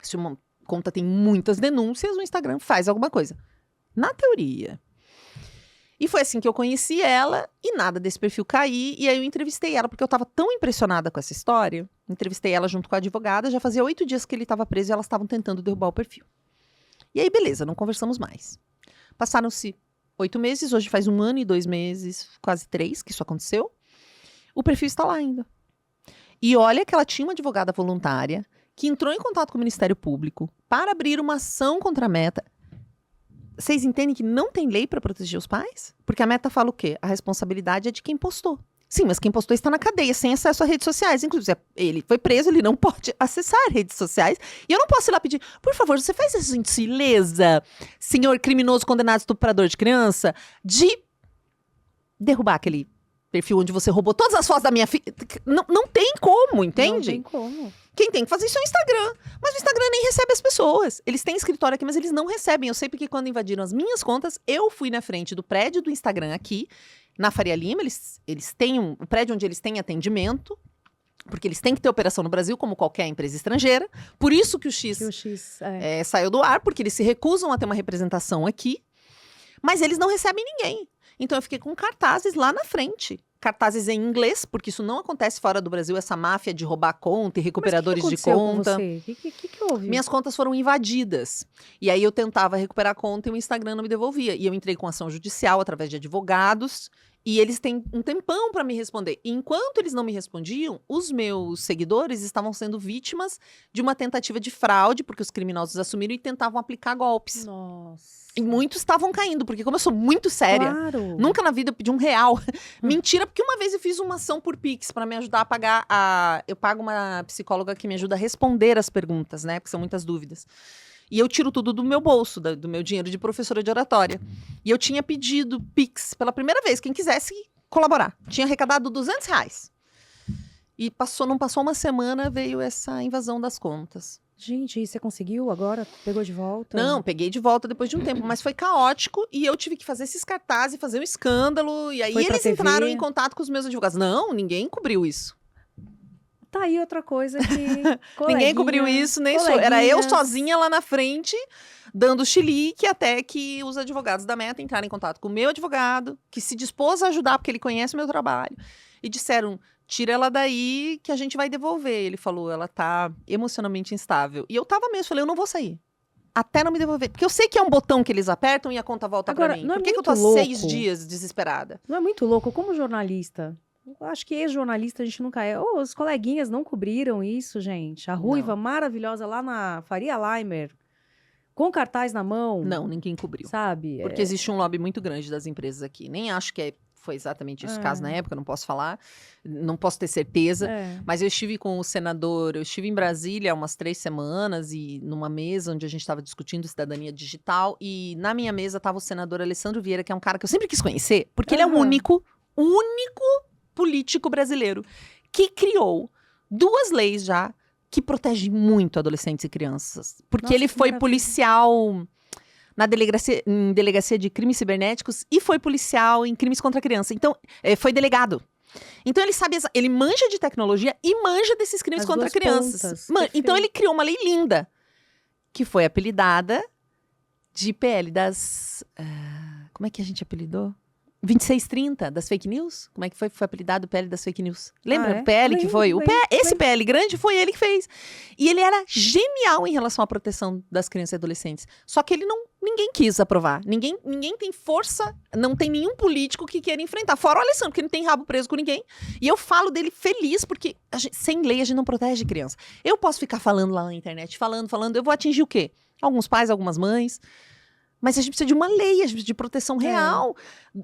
Se uma conta tem muitas denúncias, o Instagram faz alguma coisa. Na teoria. E foi assim que eu conheci ela e nada desse perfil cair. E aí eu entrevistei ela, porque eu estava tão impressionada com essa história. Entrevistei ela junto com a advogada. Já fazia 8 dias que ele estava preso e elas estavam tentando derrubar o perfil. E aí, beleza, não conversamos mais. Passaram-se 8 meses, hoje faz 1 ano e 2 meses, quase 3 que isso aconteceu. O perfil está lá ainda. E olha que ela tinha uma advogada voluntária que entrou em contato com o Ministério Público para abrir uma ação contra a Meta. Vocês entendem que não tem lei para proteger os pais? Porque a Meta fala o quê? A responsabilidade é de quem postou. Sim, mas quem postou está na cadeia, sem acesso a redes sociais. Inclusive, ele foi preso, ele não pode acessar redes sociais. E eu não posso ir lá pedir, por favor, você faz essa gentileza, senhor criminoso condenado estuprador de criança, de derrubar aquele perfil onde você roubou todas as fotos da minha filha. Não tem como, entende? Não tem como. Quem tem que fazer isso é o Instagram. Mas o Instagram nem recebe as pessoas. Eles têm escritório aqui, mas eles não recebem. Eu sei porque quando invadiram as minhas contas, eu fui na frente do prédio do Instagram aqui, na Faria Lima. Eles têm o prédio onde eles têm atendimento, porque eles têm que ter operação no Brasil, como qualquer empresa estrangeira. Por isso que o X, saiu do ar, porque eles se recusam a ter uma representação aqui. Mas eles não recebem ninguém. Então eu fiquei com cartazes lá na frente. Cartazes em inglês, porque isso não acontece fora do Brasil, essa máfia de roubar conta e recuperadores de conta. O que houve? Minhas contas foram invadidas. E aí eu tentava recuperar a conta e o Instagram não me devolvia. E eu entrei com ação judicial através de advogados. E eles têm um tempão para me responder. E enquanto eles não me respondiam, os meus seguidores estavam sendo vítimas de uma tentativa de fraude, porque os criminosos assumiram e tentavam aplicar golpes. Nossa. E muitos estavam caindo, porque como eu sou muito séria, nunca na vida eu pedi R$1. Mentira, porque uma vez eu fiz uma ação por Pix para me ajudar a pagar eu pago uma psicóloga que me ajuda a responder as perguntas, né? Porque são muitas dúvidas. E eu tiro tudo do meu bolso, do meu dinheiro de professora de oratória. E eu tinha pedido Pix pela primeira vez, quem quisesse colaborar. Tinha arrecadado R$200. E não passou uma semana, veio essa invasão das contas. Gente, e você conseguiu agora? Pegou de volta? Não, peguei de volta depois de um tempo, mas foi caótico e eu tive que fazer esses cartazes, fazer um escândalo. E aí eles entraram em contato com os meus advogados. Não, ninguém cobriu isso. Tá aí outra coisa que ninguém cobriu isso, nem sou. Era eu sozinha lá na frente, dando chilique, até que os advogados da Meta entraram em contato com o meu advogado, que se dispôs a ajudar, porque ele conhece o meu trabalho, e disseram, tira ela daí que a gente vai devolver. Ele falou, ela tá emocionalmente instável. E eu tava mesmo, falei, eu não vou sair. Até não me devolver. Porque eu sei que é um botão que eles apertam e a conta volta pra mim. Por que eu tô há 6 dias desesperada? Não é muito louco? Como jornalista... Eu acho que ex-jornalista a gente nunca é. Os coleguinhas não cobriram isso, gente. A Ruiva, maravilhosa, lá na Faria Limer, com cartaz na mão. Não, ninguém cobriu. Sabe? Porque existe um lobby muito grande das empresas aqui. Nem acho que foi exatamente isso o caso na época, não posso falar. Não posso ter certeza. Mas eu estive com o senador, eu estive em Brasília há umas 3 semanas, e numa mesa onde a gente estava discutindo cidadania digital. E na minha mesa estava o senador Alessandro Vieira, que é um cara que eu sempre quis conhecer, porque ele é o único político brasileiro que criou 2 leis já que protegem muito adolescentes e crianças. Porque ele foi policial em delegacia de crimes cibernéticos e foi policial em crimes contra a criança. Então, foi delegado. Então, ele sabe, ele manja de tecnologia e manja desses crimes contra crianças. Então, ele criou uma lei linda, que foi apelidada de PL das... como é que a gente apelidou? 2630 das fake news? Como é que foi? Foi apelidado o PL das fake news. Lembra o PL que foi? Esse PL grande foi ele que fez. E ele era genial em relação à proteção das crianças e adolescentes. Só que ninguém quis aprovar. Ninguém tem força, não tem nenhum político que queira enfrentar. Fora o Alessandro, que não tem rabo preso com ninguém. E eu falo dele feliz, porque sem lei a gente não protege criança. Eu posso ficar falando lá na internet, falando, eu vou atingir o quê? Alguns pais, algumas mães. Mas a gente precisa de uma lei, a gente precisa de proteção real.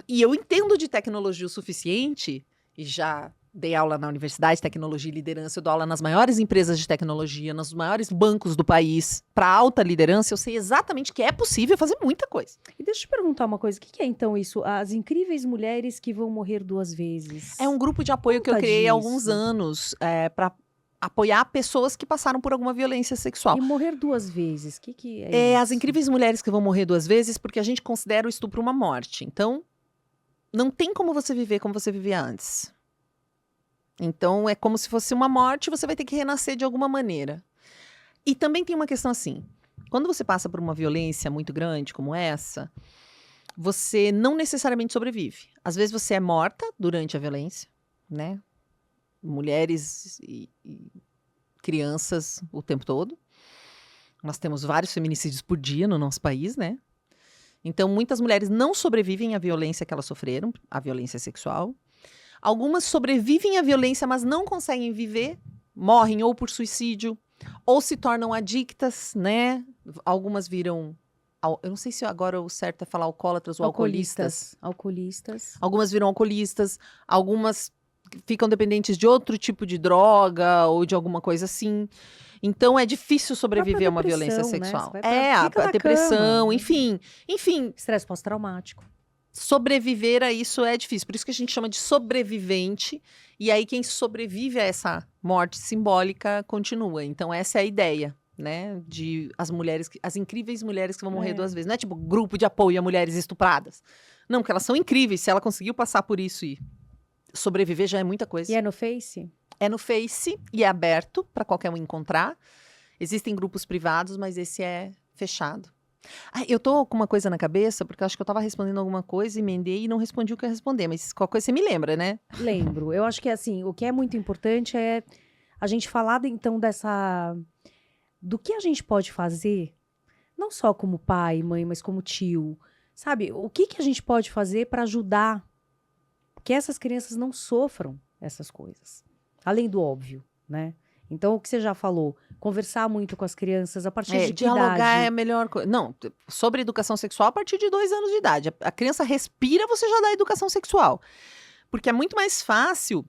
E eu entendo de tecnologia o suficiente, e já dei aula na Universidade de Tecnologia e Liderança, eu dou aula nas maiores empresas de tecnologia, nos maiores bancos do país, para alta liderança, eu sei exatamente que é possível fazer muita coisa. E deixa eu te perguntar uma coisa, o que é então isso? As incríveis mulheres que vão morrer 2 vezes? É um grupo de apoio que eu criei há alguns anos, para apoiar pessoas que passaram por alguma violência sexual. E morrer 2 vezes, o que é As isso? incríveis mulheres que vão morrer 2 vezes, porque a gente considera o estupro uma morte. Então, não tem como você viver como você vivia antes. Então, é como se fosse uma morte, você vai ter que renascer de alguma maneira. E também tem uma questão assim, quando você passa por uma violência muito grande como essa, você não necessariamente sobrevive. Às vezes você é morta durante a violência, né? Mulheres e crianças o tempo todo. Nós temos vários feminicídios por dia no nosso país, né? Então, muitas mulheres não sobrevivem à violência que elas sofreram, à violência sexual. Algumas sobrevivem à violência, mas não conseguem viver, morrem ou por suicídio, ou se tornam adictas, né? Algumas viram, eu não sei se agora o certo é falar alcoólatras ou alcoolistas. Alcoolistas. Algumas viram alcoolistas, algumas ficam dependentes de outro tipo de droga ou de alguma coisa assim. Então é difícil sobreviver a uma violência depressão, né? sexual. Você vai fica A na depressão, cama, né? enfim, Estresse pós-traumático. sobreviver a isso é difícil. Por isso que a gente chama de sobrevivente. E aí quem sobrevive a essa morte simbólica continua. Então essa é a ideia, né? De as incríveis mulheres que vão morrer 2 vezes. Não é tipo grupo de apoio a mulheres estupradas. Não, porque elas são incríveis. Se ela conseguiu passar por isso e sobreviver já é muita coisa. E é no Face? É no Face e é aberto para qualquer um encontrar. Existem grupos privados, mas esse é fechado. Eu tô com uma coisa na cabeça, porque eu acho que eu tava respondendo alguma coisa, emendei e não respondi o que eu ia responder. Mas qualquer coisa você me lembra, né? Lembro. Eu acho que, assim, o que é muito importante é a gente falar, então, do que a gente pode fazer, não só como pai, mãe, mas como tio. Sabe? O que a gente pode fazer para ajudar que essas crianças não sofram essas coisas. Além do óbvio, né? Então, o que você já falou, conversar muito com as crianças a partir de que dialogar idade? é a melhor coisa. Não, sobre educação sexual a partir de 2 anos de idade. A criança respira, você já dá educação sexual. Porque é muito mais fácil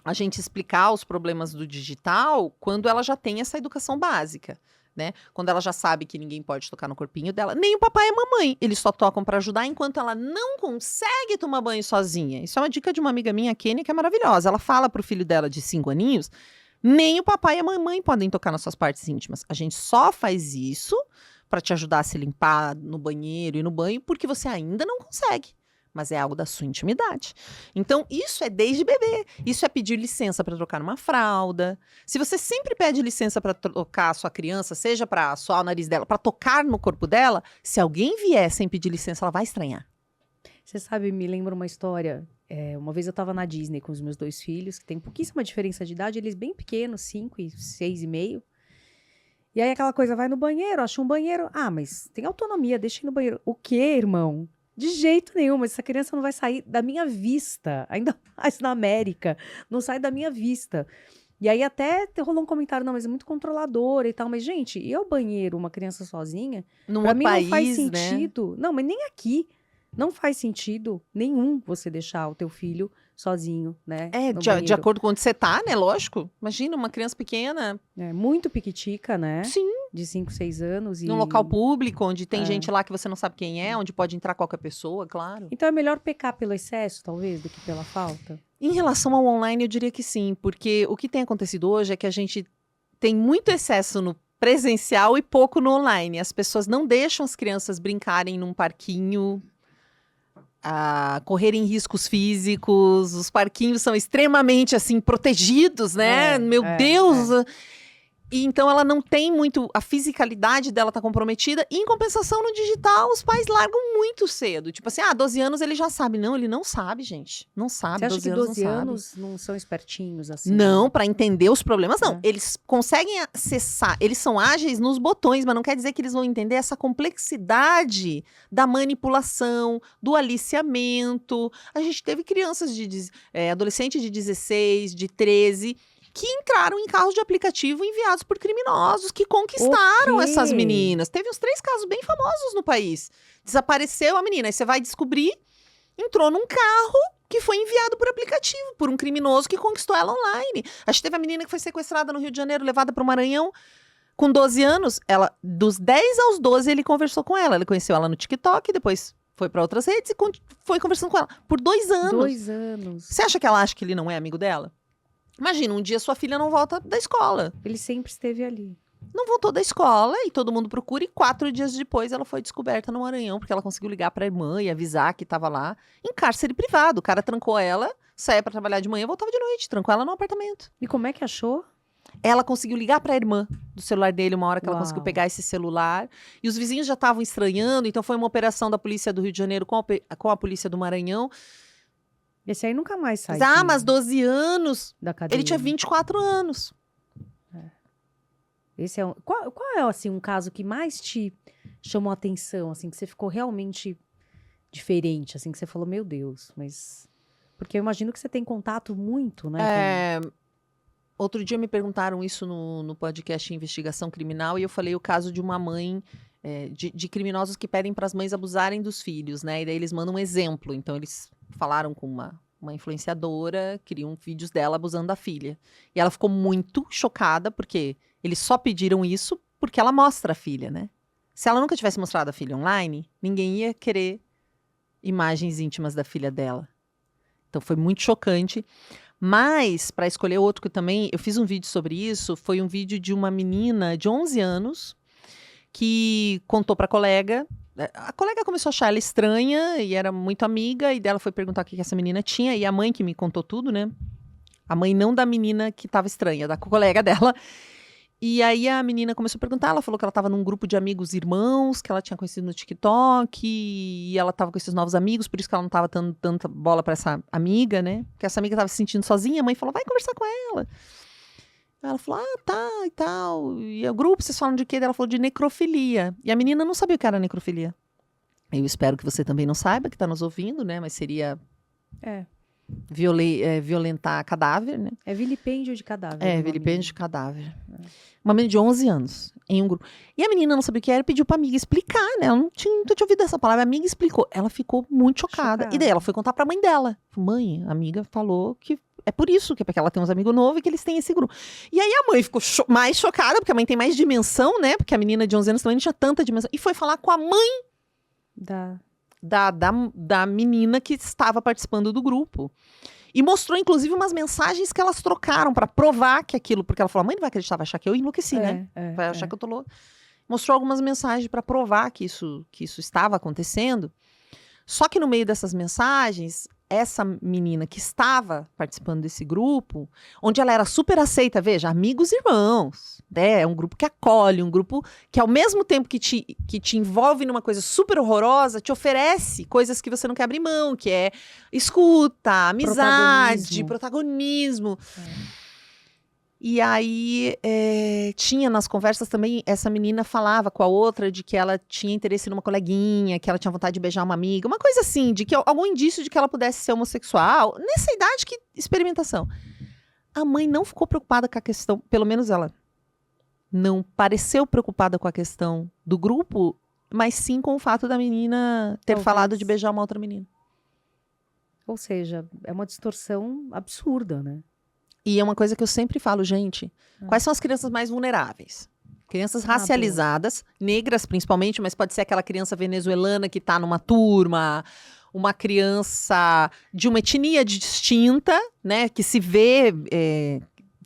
a gente explicar os problemas do digital quando ela já tem essa educação básica, né? Quando ela já sabe que ninguém pode tocar no corpinho dela. Nem o papai e a mamãe. Eles só tocam para ajudar enquanto ela não consegue tomar banho sozinha. Isso é uma dica de uma amiga minha, a Kênia, que é maravilhosa. Ela fala pro filho dela de 5 aninhos, nem o papai e a mamãe podem tocar nas suas partes íntimas. A gente só faz isso para te ajudar a se limpar no banheiro e no banho, porque você ainda não consegue. Mas é algo da sua intimidade. Então, isso é desde bebê. Isso é pedir licença para trocar numa fralda. Se você sempre pede licença para tocar a sua criança, seja para suar o nariz dela, para tocar no corpo dela, se alguém vier sem pedir licença, ela vai estranhar. Você sabe, me lembra uma história. Uma vez eu estava na Disney com os meus 2 filhos, que tem pouquíssima diferença de idade, eles bem pequenos, 5 e 6,5. E aí aquela coisa, vai no banheiro, acha um banheiro. Ah, mas tem autonomia, deixa ir no banheiro. O quê, irmão? De jeito nenhum, mas essa criança não vai sair da minha vista, ainda mais na América, não sai da minha vista. E aí até rolou um comentário, não, mas é muito controladora e tal. Mas, gente, ir ao banheiro, uma criança sozinha, pra mim não faz sentido. Não, mas nem aqui. Não faz sentido nenhum você deixar o teu filho sozinho, né? De acordo com onde você tá, né? Lógico. Imagina uma criança pequena. Muito piquitica, né? Sim. De 5, 6 anos. Num local público, onde tem gente lá que você não sabe quem é, onde pode entrar qualquer pessoa, claro. Então é melhor pecar pelo excesso, talvez, do que pela falta? Em relação ao online, eu diria que sim. Porque o que tem acontecido hoje é que a gente tem muito excesso no presencial e pouco no online. As pessoas não deixam as crianças brincarem num parquinho, correrem riscos físicos, os parquinhos são extremamente, assim, protegidos, né? Meu Deus! E então ela não tem muito, a fisicalidade dela tá comprometida, e em compensação no digital, os pais largam muito cedo. Tipo assim, 12 anos ele já sabe. Não, ele não sabe, gente. Não sabe, Você acha 12 que anos 12 não anos sabe. não são espertinhos assim? Não, para entender os problemas, não. É. Eles conseguem acessar, eles são ágeis nos botões, mas não quer dizer que eles vão entender essa complexidade da manipulação, do aliciamento. A gente teve crianças adolescentes de 16, de 13, que entraram em carros de aplicativo enviados por criminosos, que conquistaram essas meninas. Teve uns 3 casos bem famosos no país. Desapareceu a menina, aí você vai descobrir, entrou num carro que foi enviado por aplicativo, por um criminoso que conquistou ela online. Acho que teve a menina que foi sequestrada no Rio de Janeiro, levada para o Maranhão, com 12 anos. Dos 10 aos 12, ele conversou com ela. Ele conheceu ela no TikTok, depois foi para outras redes e foi conversando com ela por 2 anos. 2 anos. Você acha que ela acha que ele não é amigo dela? Imagina, um dia sua filha não volta da escola. Ele sempre esteve ali. Não voltou da escola e todo mundo procura. E 4 dias depois ela foi descoberta no Maranhão, porque ela conseguiu ligar pra irmã e avisar que tava lá em cárcere privado. O cara trancou ela, saía pra trabalhar de manhã e voltava de noite. Trancou ela no apartamento. E como é que achou? Ela conseguiu ligar pra irmã do celular dele uma hora que ela Uau. conseguiu pegar esse celular. E os vizinhos já estavam estranhando. Então foi uma operação da polícia do Rio de Janeiro com a polícia do Maranhão. Esse aí nunca mais sai Mas 12 anos. da cadeia. Ele tinha 24 anos. Esse é qual é, assim, um caso que mais te chamou a atenção, assim, que você ficou realmente diferente, assim, que você falou, meu Deus, mas... Porque eu imagino que você tem contato muito, né? Outro dia me perguntaram isso no podcast Investigação Criminal e eu falei o caso de uma mãe, de criminosos que pedem para as mães abusarem dos filhos, né? E daí eles mandam um exemplo. Então eles falaram com uma influenciadora, queriam vídeos dela abusando da filha. E ela ficou muito chocada porque eles só pediram isso porque ela mostra a filha, né? Se ela nunca tivesse mostrado a filha online, ninguém ia querer imagens íntimas da filha dela. Então foi muito chocante. Mas, para escolher outro que também, eu fiz um vídeo sobre isso, foi um vídeo de uma menina de 11 anos que contou para a colega. A colega começou a achar ela estranha e era muito amiga, e dela foi perguntar o que essa menina tinha, e a mãe que me contou tudo, né? A mãe não da menina que estava estranha, da colega dela. E aí a menina começou a perguntar, ela falou que ela estava num grupo de amigos irmãos, que ela tinha conhecido no TikTok, e ela estava com esses novos amigos, por isso que ela não estava dando tanta bola para essa amiga, né? Porque essa amiga estava se sentindo sozinha, a mãe falou, vai conversar com ela. Ela falou, tá, e tal. E o grupo, vocês falam de quê? Ela falou de necrofilia. E a menina não sabia o que era necrofilia. Eu espero que você também não saiba, que está nos ouvindo, né? Mas seria violentar cadáver, né? É vilipêndio de cadáver. Vilipêndio de cadáver. Uma menina de 11 anos, em um grupo. E a menina não sabia o que era e pediu pra amiga explicar, né? Ela nunca tinha ouvido essa palavra. A amiga explicou. Ela ficou muito chocada. E daí ela foi contar pra mãe dela. Mãe, a amiga falou que é por isso, que é porque ela tem uns amigos novos e que eles têm esse grupo. E aí a mãe ficou mais chocada, porque a mãe tem mais dimensão, né? Porque a menina de 11 anos também não tinha tanta dimensão. E foi falar com a mãe da menina que estava participando do grupo. E mostrou, inclusive, umas mensagens que elas trocaram para provar que aquilo... Porque ela falou, a mãe não vai acreditar, vai achar que eu enlouqueci, né? Vai achar que eu tô louca. Mostrou algumas mensagens para provar que isso estava acontecendo. Só que no meio dessas mensagens, essa menina que estava participando desse grupo, onde ela era super aceita, veja, amigos e irmãos, né? É um grupo que acolhe, um grupo que ao mesmo tempo que te envolve numa coisa super horrorosa, te oferece coisas que você não quer abrir mão, que é escuta, amizade, protagonismo. E aí, tinha nas conversas também, essa menina falava com a outra de que ela tinha interesse numa coleguinha, que ela tinha vontade de beijar uma amiga, uma coisa assim, de que algum indício de que ela pudesse ser homossexual. Nessa idade, que experimentação. A mãe não ficou preocupada com a questão, pelo menos ela não pareceu preocupada com a questão do grupo, mas sim com o fato da menina ter falado de beijar uma outra menina. Ou seja, é uma distorção absurda, né? E é uma coisa que eu sempre falo, gente, quais são as crianças mais vulneráveis? Crianças racializadas, negras principalmente, mas pode ser aquela criança venezuelana que está numa turma, uma criança de uma etnia distinta, né, que se vê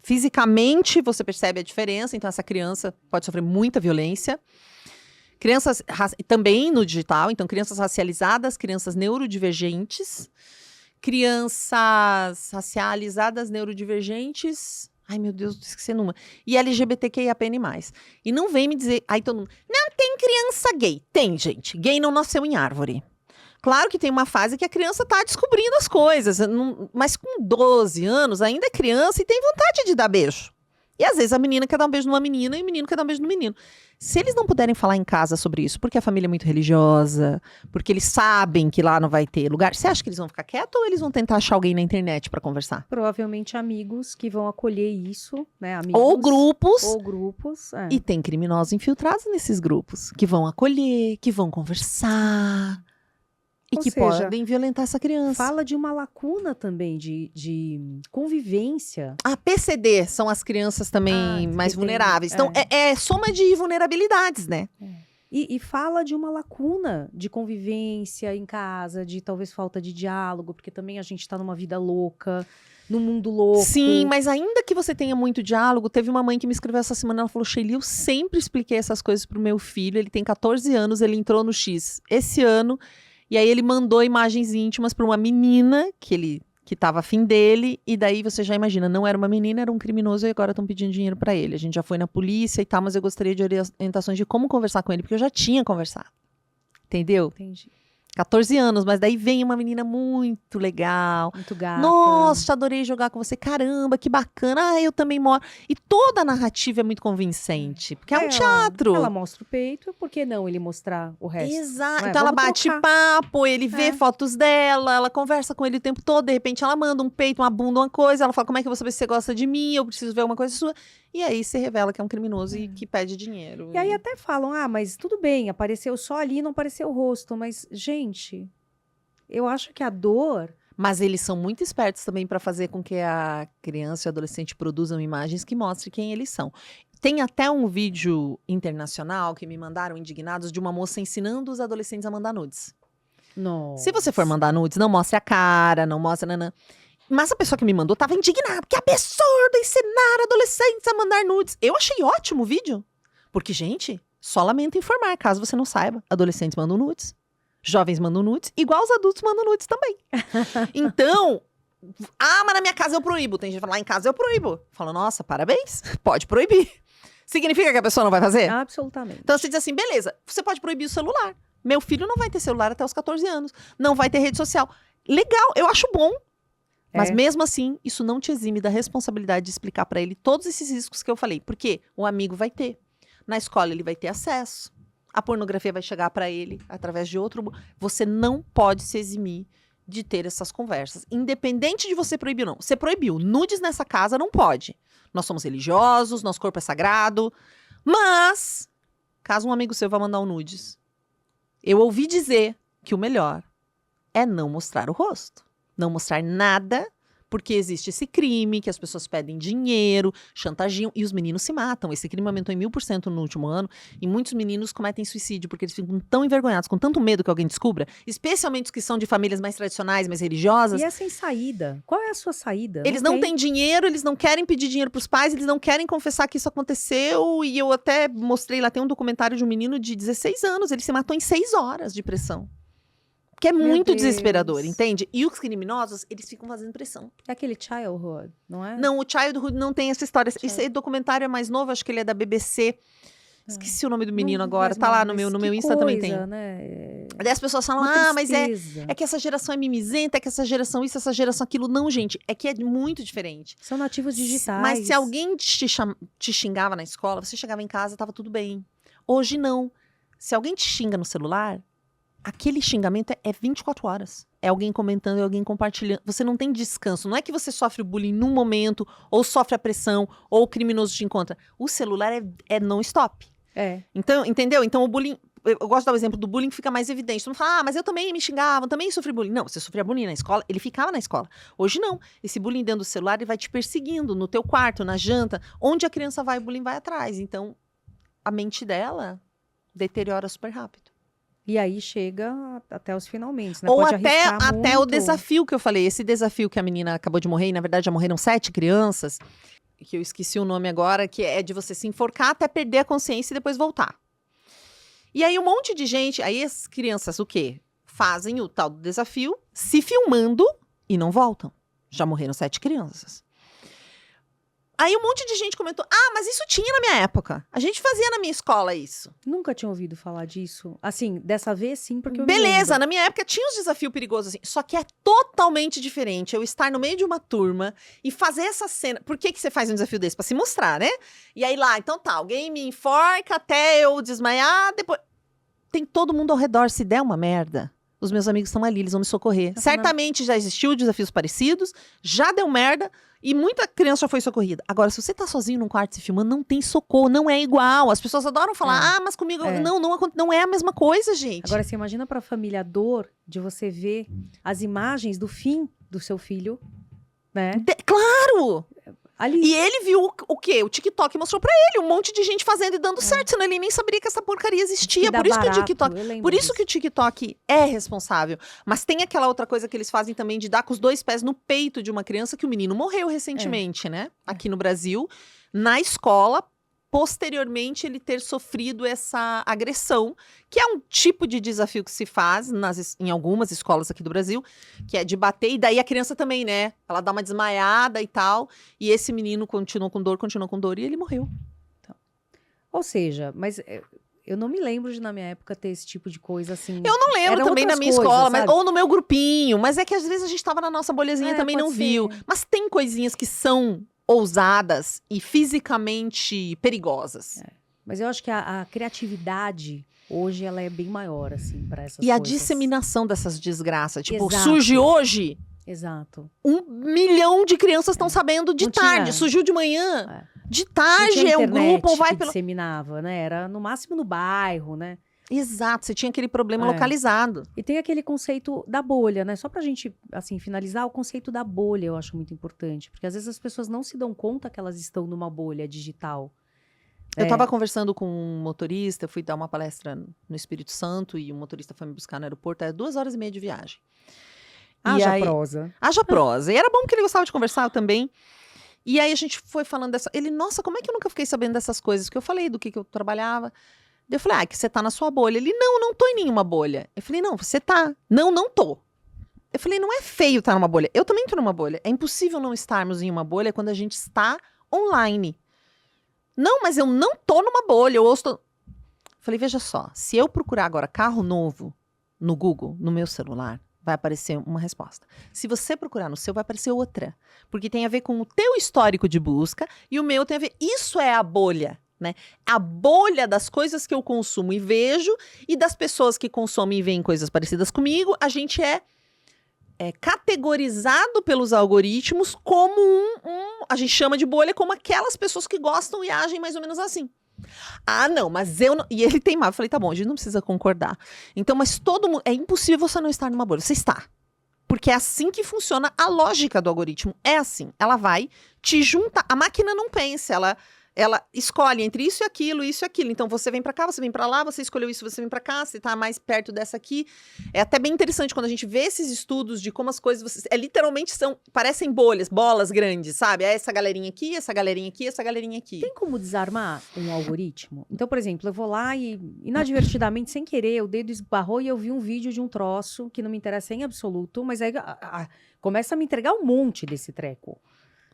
fisicamente, você percebe a diferença, então essa criança pode sofrer muita violência. Crianças também no digital, então crianças racializadas, crianças neurodivergentes, crianças racializadas, neurodivergentes. Ai, meu Deus, esqueci uma. E LGBTQIAPN+. E não vem me dizer... Aí todo mundo... Não tem criança gay. Tem, gente. Gay não nasceu em árvore. Claro que tem uma fase que a criança tá descobrindo as coisas. Mas com 12 anos, ainda é criança e tem vontade de dar beijo. E às vezes a menina quer dar um beijo numa menina e o menino quer dar um beijo no menino. Se eles não puderem falar em casa sobre isso, porque a família é muito religiosa, porque eles sabem que lá não vai ter lugar, você acha que eles vão ficar quietos ou eles vão tentar achar alguém na internet para conversar? Provavelmente amigos que vão acolher isso, né? Amigos, ou grupos. É. E tem criminosos infiltrados nesses grupos, que vão acolher, que vão conversar. E Ou que seja, podem violentar essa criança. Fala de uma lacuna também de convivência. A PCD são as crianças também mais vulneráveis. Então, é soma de vulnerabilidades, né? E fala de uma lacuna de convivência em casa, de talvez falta de diálogo, porque também a gente tá numa vida louca. no mundo louco. Sim, mas ainda que você tenha muito diálogo, teve uma mãe que me escreveu essa semana, ela falou, Sheila, eu sempre expliquei essas coisas pro meu filho, ele tem 14 anos, ele entrou no X esse ano, e aí ele mandou imagens íntimas pra uma menina que tava afim dele, e daí você já imagina, não era uma menina, era um criminoso, e agora estão pedindo dinheiro pra ele. A gente já foi na polícia e tal, mas eu gostaria de orientações de como conversar com ele, porque eu já tinha conversado. Entendeu? Entendi. 14 anos, mas daí vem uma menina muito legal. Muito gata. Nossa, adorei jogar com você. Caramba, que bacana. Ah, eu também moro. E toda a narrativa é muito convincente, porque é um teatro. Ela mostra o peito, por que não ele mostrar o resto? Exato. Não é? Então ela Vamos bate trocar. papo, ele vê É. fotos dela, ela conversa com ele o tempo todo, de repente ela manda um peito, uma bunda, uma coisa, ela fala, como é que eu vou saber se você gosta de mim? Eu preciso ver alguma coisa sua. E aí se revela que é um criminoso e que pede dinheiro. E aí até falam, mas tudo bem, apareceu só ali, não apareceu o rosto. Mas, gente, eu acho que a dor... Mas eles são muito espertos também para fazer com que a criança e o adolescente produzam imagens que mostrem quem eles são. Tem até um vídeo internacional que me mandaram indignados de uma moça ensinando os adolescentes a mandar nudes. Nossa. Se você for mandar nudes, não mostre a cara, não mostre... Nanã. Mas a pessoa que me mandou tava indignada. Que absurdo ensinar adolescentes a mandar nudes. Eu achei ótimo o vídeo. Porque, gente, só lamento informar, caso você não saiba. Adolescentes mandam nudes. Jovens mandam nudes. Igual os adultos mandam nudes também. Então... mas na minha casa eu proíbo. Tem gente que fala, lá em casa eu proíbo. Fala, nossa, parabéns. Pode proibir. Significa que a pessoa não vai fazer? Absolutamente. Então você diz assim, beleza, você pode proibir o celular. Meu filho não vai ter celular até os 14 anos. Não vai ter rede social. Legal, eu acho bom. Mas mesmo assim, isso não te exime da responsabilidade de explicar pra ele todos esses riscos que eu falei. Porque o amigo vai ter. Na escola ele vai ter acesso. A pornografia vai chegar pra ele através de outro... Você não pode se eximir de ter essas conversas. Independente de você proibir ou não. Você proibiu. Nudes nessa casa não pode. Nós somos religiosos, nosso corpo é sagrado. Mas, caso um amigo seu vá mandar um nudes, eu ouvi dizer que o melhor é não mostrar o rosto. Não mostrar nada, porque existe esse crime, que as pessoas pedem dinheiro, chantagiam, e os meninos se matam. Esse crime aumentou em 1000% no último ano, e muitos meninos cometem suicídio, porque eles ficam tão envergonhados, com tanto medo que alguém descubra, especialmente os que são de famílias mais tradicionais, mais religiosas. E é sem saída. Qual é a sua saída? Eles não têm dinheiro, eles não querem pedir dinheiro pros pais, eles não querem confessar que isso aconteceu, e eu até mostrei lá, tem um documentário de um menino de 16 anos, ele se matou em 6 horas de pressão. Que é muito desesperador, entende? E os criminosos, eles ficam fazendo pressão. É aquele childhood, não é? Não, o Childhood não tem essa história. Esse documentário é mais novo, acho que ele é da BBC. Esqueci o nome do menino agora, tá lá no meu Insta também tem. Né? Daí as pessoas falam, mas é que essa geração é mimizenta, é que essa geração isso, essa geração aquilo. Não, gente, é que é muito diferente. São nativos digitais. Mas se alguém te xingava na escola, você chegava em casa, tava tudo bem. Hoje não. Se alguém te xinga no celular, aquele xingamento é 24 horas. É alguém comentando, é alguém compartilhando. Você não tem descanso. Não é que você sofre o bullying num momento, ou sofre a pressão, ou o criminoso te encontra. O celular é non-stop. Então, entendeu? Então o bullying... Eu gosto de dar o exemplo do bullying que fica mais evidente. Todo mundo fala, mas eu também me xingava, também sofri bullying. Não, você sofria bullying na escola, ele ficava na escola. Hoje não. Esse bullying dentro do celular, ele vai te perseguindo no teu quarto, na janta. Onde a criança vai, o bullying vai atrás. Então, a mente dela deteriora super rápido. E aí chega até os finalmente, né? Ou Pode até o muito. desafio que eu falei. Esse desafio que a menina acabou de morrer, e na verdade já morreram 7 crianças, que eu esqueci o nome agora, que é de você se enforcar até perder a consciência e depois voltar. E aí um monte de gente, aí as crianças o quê? Fazem o tal do desafio, se filmando e não voltam. Já morreram 7 crianças. Aí um monte de gente comentou, mas isso tinha na minha época. A gente fazia na minha escola isso. Nunca tinha ouvido falar disso. Assim, dessa vez sim, porque eu Beleza, na minha época tinha uns desafios perigosos assim. Só que é totalmente diferente eu estar no meio de uma turma e fazer essa cena. Por que você faz um desafio desse? Pra se mostrar, né? E aí lá, então tá, alguém me enforca até eu desmaiar, depois... Tem todo mundo ao redor, se der uma merda... Os meus amigos estão ali, eles vão me socorrer. Certamente já existiu desafios parecidos, já deu merda e muita criança já foi socorrida. Agora, se você tá sozinho num quarto se filmando, não tem socorro, não é igual. As pessoas adoram falar, mas comigo... Não é a mesma coisa, gente. Agora, você imagina pra família a dor de você ver as imagens do fim do seu filho, né? Claro! Ali. E ele viu o quê? O TikTok mostrou pra ele um monte de gente fazendo e dando certo, senão ele nem saberia que essa porcaria existia. Por isso que o TikTok, por isso que o TikTok é responsável. Mas tem aquela outra coisa que eles fazem também de dar com os 2 pés no peito de uma criança, que o menino morreu recentemente, né? Aqui no Brasil, na escola, posteriormente ele ter sofrido essa agressão, que é um tipo de desafio que se faz em algumas escolas aqui do Brasil, que é de bater, e daí a criança também, né? Ela dá uma desmaiada e tal, e esse menino continuou com dor, e ele morreu. Então, ou seja, mas eu não me lembro de na minha época ter esse tipo de coisa assim. Eu não lembro também na minha escola, ou no meu grupinho, mas é que às vezes a gente tava na nossa bolhazinha também não viu. Mas tem coisinhas que são ousadas e fisicamente perigosas. Mas eu acho que a criatividade hoje ela é bem maior, assim, para essas coisas. E a disseminação dessas desgraças. Tipo, Exato. Surge hoje. Exato. 1 milhão de crianças estão sabendo de Não tarde. tinha. Surgiu de manhã. De Não tarde tinha é um internet grupo, vai que pelo. disseminava, né? Era no máximo no bairro, né? Exato, você tinha aquele problema localizado. E tem aquele conceito da bolha, né? Só pra gente, assim, finalizar, o conceito da bolha eu acho muito importante. Porque às vezes as pessoas não se dão conta que elas estão numa bolha digital. Eu tava conversando com um motorista, fui dar uma palestra no Espírito Santo e o motorista foi me buscar no aeroporto, era 2 horas e meia de viagem. Haja prosa. Haja prosa. E era bom porque ele gostava de conversar também. E aí a gente foi falando dessa. Ele, nossa, como é que eu nunca fiquei sabendo dessas coisas? Porque eu falei do que eu trabalhava. Eu falei, que você tá na sua bolha. Ele, não tô em nenhuma bolha. Eu falei, não, você tá. Não tô. Eu falei, não é feio estar numa bolha. Eu também tô numa bolha. É impossível não estarmos em uma bolha quando a gente está online. Não, mas eu não tô numa bolha. Eu ouço. Falei, veja só, se eu procurar agora carro novo no Google, no meu celular, vai aparecer uma resposta. Se você procurar no seu, vai aparecer outra. Porque tem a ver com o teu histórico de busca e o meu tem a ver. Isso é a bolha. Né? A bolha das coisas que eu consumo e vejo, e das pessoas que consomem e veem coisas parecidas comigo, a gente é categorizado pelos algoritmos como a gente chama de bolha como aquelas pessoas que gostam e agem mais ou menos assim. Ah, não, mas eu não. E ele teimava. Eu falei, tá bom, a gente não precisa concordar. Então, mas todo mundo. É impossível você não estar numa bolha. Você está. Porque é assim que funciona a lógica do algoritmo. É assim. Ela vai te juntar. A máquina não pensa, ela escolhe entre isso e aquilo, isso e aquilo. Então, você vem pra cá, você vem pra lá, você escolheu isso, você vem pra cá, você tá mais perto dessa aqui. É até bem interessante quando a gente vê esses estudos de como as coisas... literalmente parecem bolas grandes, sabe? É essa galerinha aqui, essa galerinha aqui, essa galerinha aqui. Tem como desarmar um algoritmo? Então, por exemplo, eu vou lá e, inadvertidamente, sem querer, o dedo esbarrou e eu vi um vídeo de um troço que não me interessa em absoluto, mas aí começa a me entregar um monte desse treco.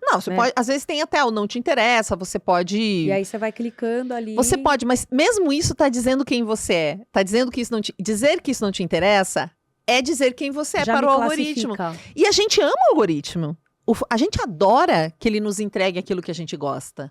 Não, você pode, às vezes tem até o não te interessa, você pode... E aí você vai clicando ali... Você pode, mas mesmo isso tá dizendo quem você é. Tá dizendo que isso não te... Dizer que isso não te interessa é dizer quem você é para o algoritmo. E a gente ama o algoritmo. A gente adora que ele nos entregue aquilo que a gente gosta.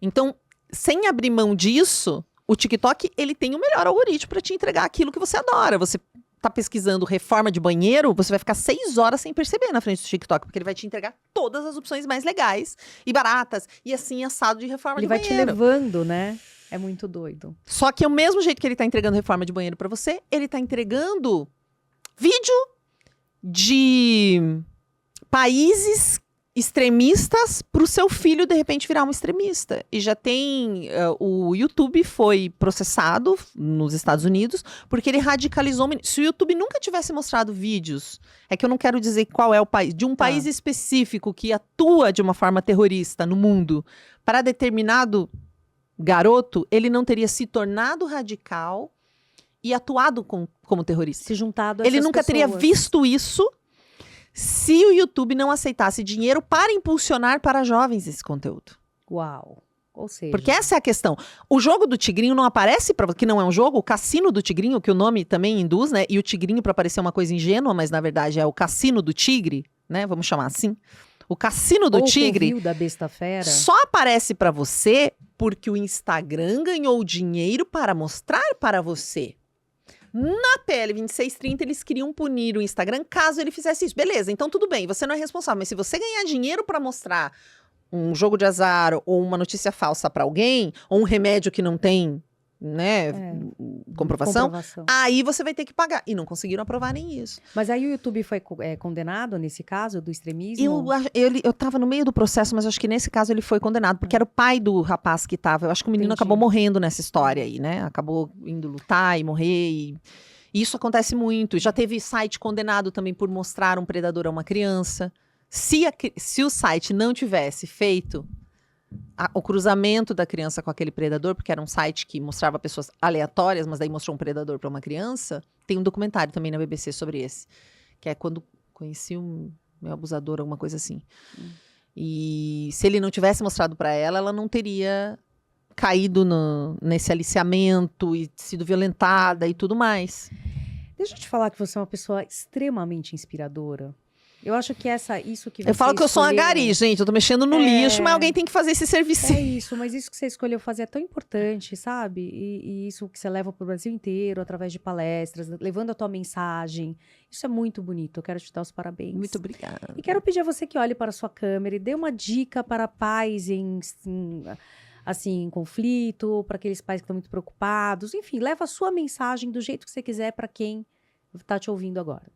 Então, sem abrir mão disso, o TikTok, ele tem o melhor algoritmo para te entregar aquilo que você adora. Você tá pesquisando reforma de banheiro, você vai ficar 6 horas sem perceber na frente do TikTok, porque ele vai te entregar todas as opções mais legais e baratas, e assim, assado de reforma de banheiro. Ele vai te levando, né? É muito doido. Só que ao mesmo jeito que ele tá entregando reforma de banheiro pra você, ele tá entregando vídeo de países extremistas pro seu filho, de repente, virar um extremista. E já tem... o YouTube foi processado nos Estados Unidos porque ele radicalizou... Se o YouTube nunca tivesse mostrado vídeos, é que eu não quero dizer qual é o país, de um país específico que atua de uma forma terrorista no mundo para determinado garoto, ele não teria se tornado radical e atuado como terrorista. Se juntado a essas Ele nunca teria pessoas. visto isso se o YouTube não aceitasse dinheiro para impulsionar para jovens esse conteúdo. Uau. Ou seja... Porque essa é a questão. O jogo do tigrinho não aparece, que não é um jogo, o cassino do tigrinho, que o nome também induz, né? E o tigrinho para parecer uma coisa ingênua, mas na verdade é o cassino do tigre, né? Vamos chamar assim. O cassino do tigre... O da besta fera. Só aparece para você porque o Instagram ganhou dinheiro para mostrar para você. Na PL 2630, eles queriam punir o Instagram caso ele fizesse isso. Beleza, então tudo bem, você não é responsável. Mas se você ganhar dinheiro para mostrar um jogo de azar ou uma notícia falsa para alguém, ou um remédio que não tem né, comprovação, Comprovação. aí você vai ter que pagar. E não conseguiram aprovar nem isso. Mas aí o YouTube foi condenado nesse caso do extremismo? Eu tava no meio do processo, mas acho que nesse caso ele foi condenado, porque era o pai do rapaz que tava. Eu acho que o menino Entendi. acabou morrendo nessa história aí, né? Acabou indo lutar e morrer. E isso acontece muito. Já teve site condenado também por mostrar um predador a uma criança. Se o site não tivesse feito o cruzamento da criança com aquele predador, porque era um site que mostrava pessoas aleatórias, mas daí mostrou um predador para uma criança, tem um documentário também na BBC sobre esse, que é quando conheci um meu abusador, alguma coisa assim. E se ele não tivesse mostrado para ela, ela não teria caído nesse aliciamento e sido violentada e tudo mais. Deixa eu te falar que você é uma pessoa extremamente inspiradora. Eu acho que isso que você Eu falo que eu sou uma escolheu- gari, gente, eu tô mexendo no lixo, mas alguém tem que fazer esse serviço. É isso, mas isso que você escolheu fazer é tão importante, sabe? E isso que você leva para o Brasil inteiro, através de palestras, levando a tua mensagem. Isso é muito bonito, eu quero te dar os parabéns. Muito obrigada. E quero pedir a você que olhe para a sua câmera e dê uma dica para pais em conflito, para aqueles pais que estão muito preocupados. Enfim, leva a sua mensagem do jeito que você quiser para quem está te ouvindo agora.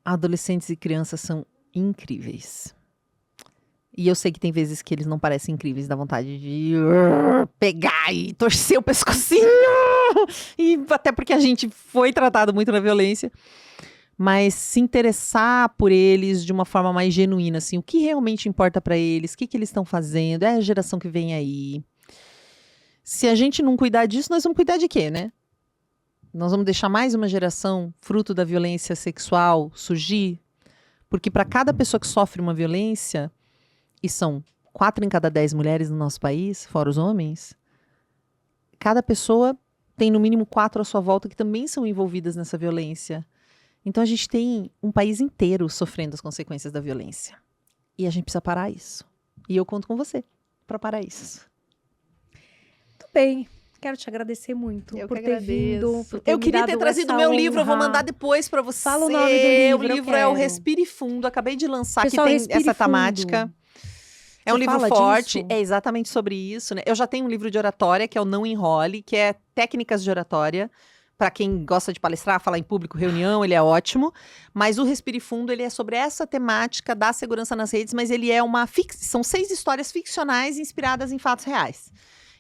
Adolescentes e crianças são incríveis. E eu sei que tem vezes que eles não parecem incríveis, dá vontade de pegar e torcer o pescocinho. E até porque a gente foi tratado muito na violência. Mas se interessar por eles de uma forma mais genuína, assim, o que realmente importa pra eles, o que eles estão fazendo, é a geração que vem aí. Se a gente não cuidar disso, nós vamos cuidar de quê, né? Nós vamos deixar mais uma geração fruto da violência sexual surgir? Porque para cada pessoa que sofre uma violência, e são 4 em cada 10 mulheres no nosso país, fora os homens, cada pessoa tem no mínimo 4 à sua volta que também são envolvidas nessa violência. Então a gente tem um país inteiro sofrendo as consequências da violência. E a gente precisa parar isso. E eu conto com você para parar isso. Muito bem. Quero te agradecer muito Eu por que ter agradeço. vindo. Por ter Eu me queria ter dado trazido essa meu livro, eu vou honra. mandar depois para você. Fala o nome do livro, O eu livro é o quero. Respire Fundo, acabei de lançar, Pessoal, que tem Respire essa Fundo. temática. É um Você livro fala forte, disso? é exatamente sobre isso, né? Eu já tenho um livro de oratória, que é o Não Enrole, que é técnicas de oratória. Para quem gosta de palestrar, falar em público, reunião, ele é ótimo. Mas o Respire Fundo, ele é sobre essa temática da segurança nas redes, mas ele é são 6 histórias ficcionais inspiradas em fatos reais.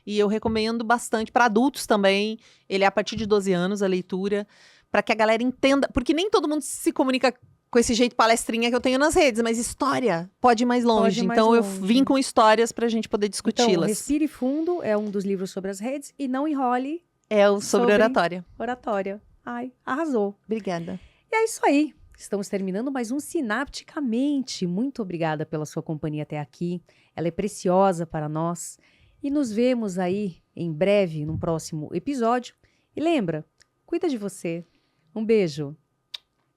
E eu recomendo bastante para adultos também. Ele é a partir de 12 anos, a leitura, para que a galera entenda. Porque nem todo mundo se comunica com esse jeito palestrinha que eu tenho nas redes, mas história pode ir mais longe. Pode ir mais Então eu longe. vim com histórias para a gente poder Então, discuti-las. Respire Fundo é um dos livros sobre as redes e Não Enrole, É o sobre oratória. oratória. Ai, arrasou. Obrigada. E é isso aí. Estamos terminando mais um Sinapticamente. Muito obrigada pela sua companhia até aqui. Ela é preciosa para nós. E nos vemos aí em breve, num próximo episódio. E lembra, cuida de você. Um beijo.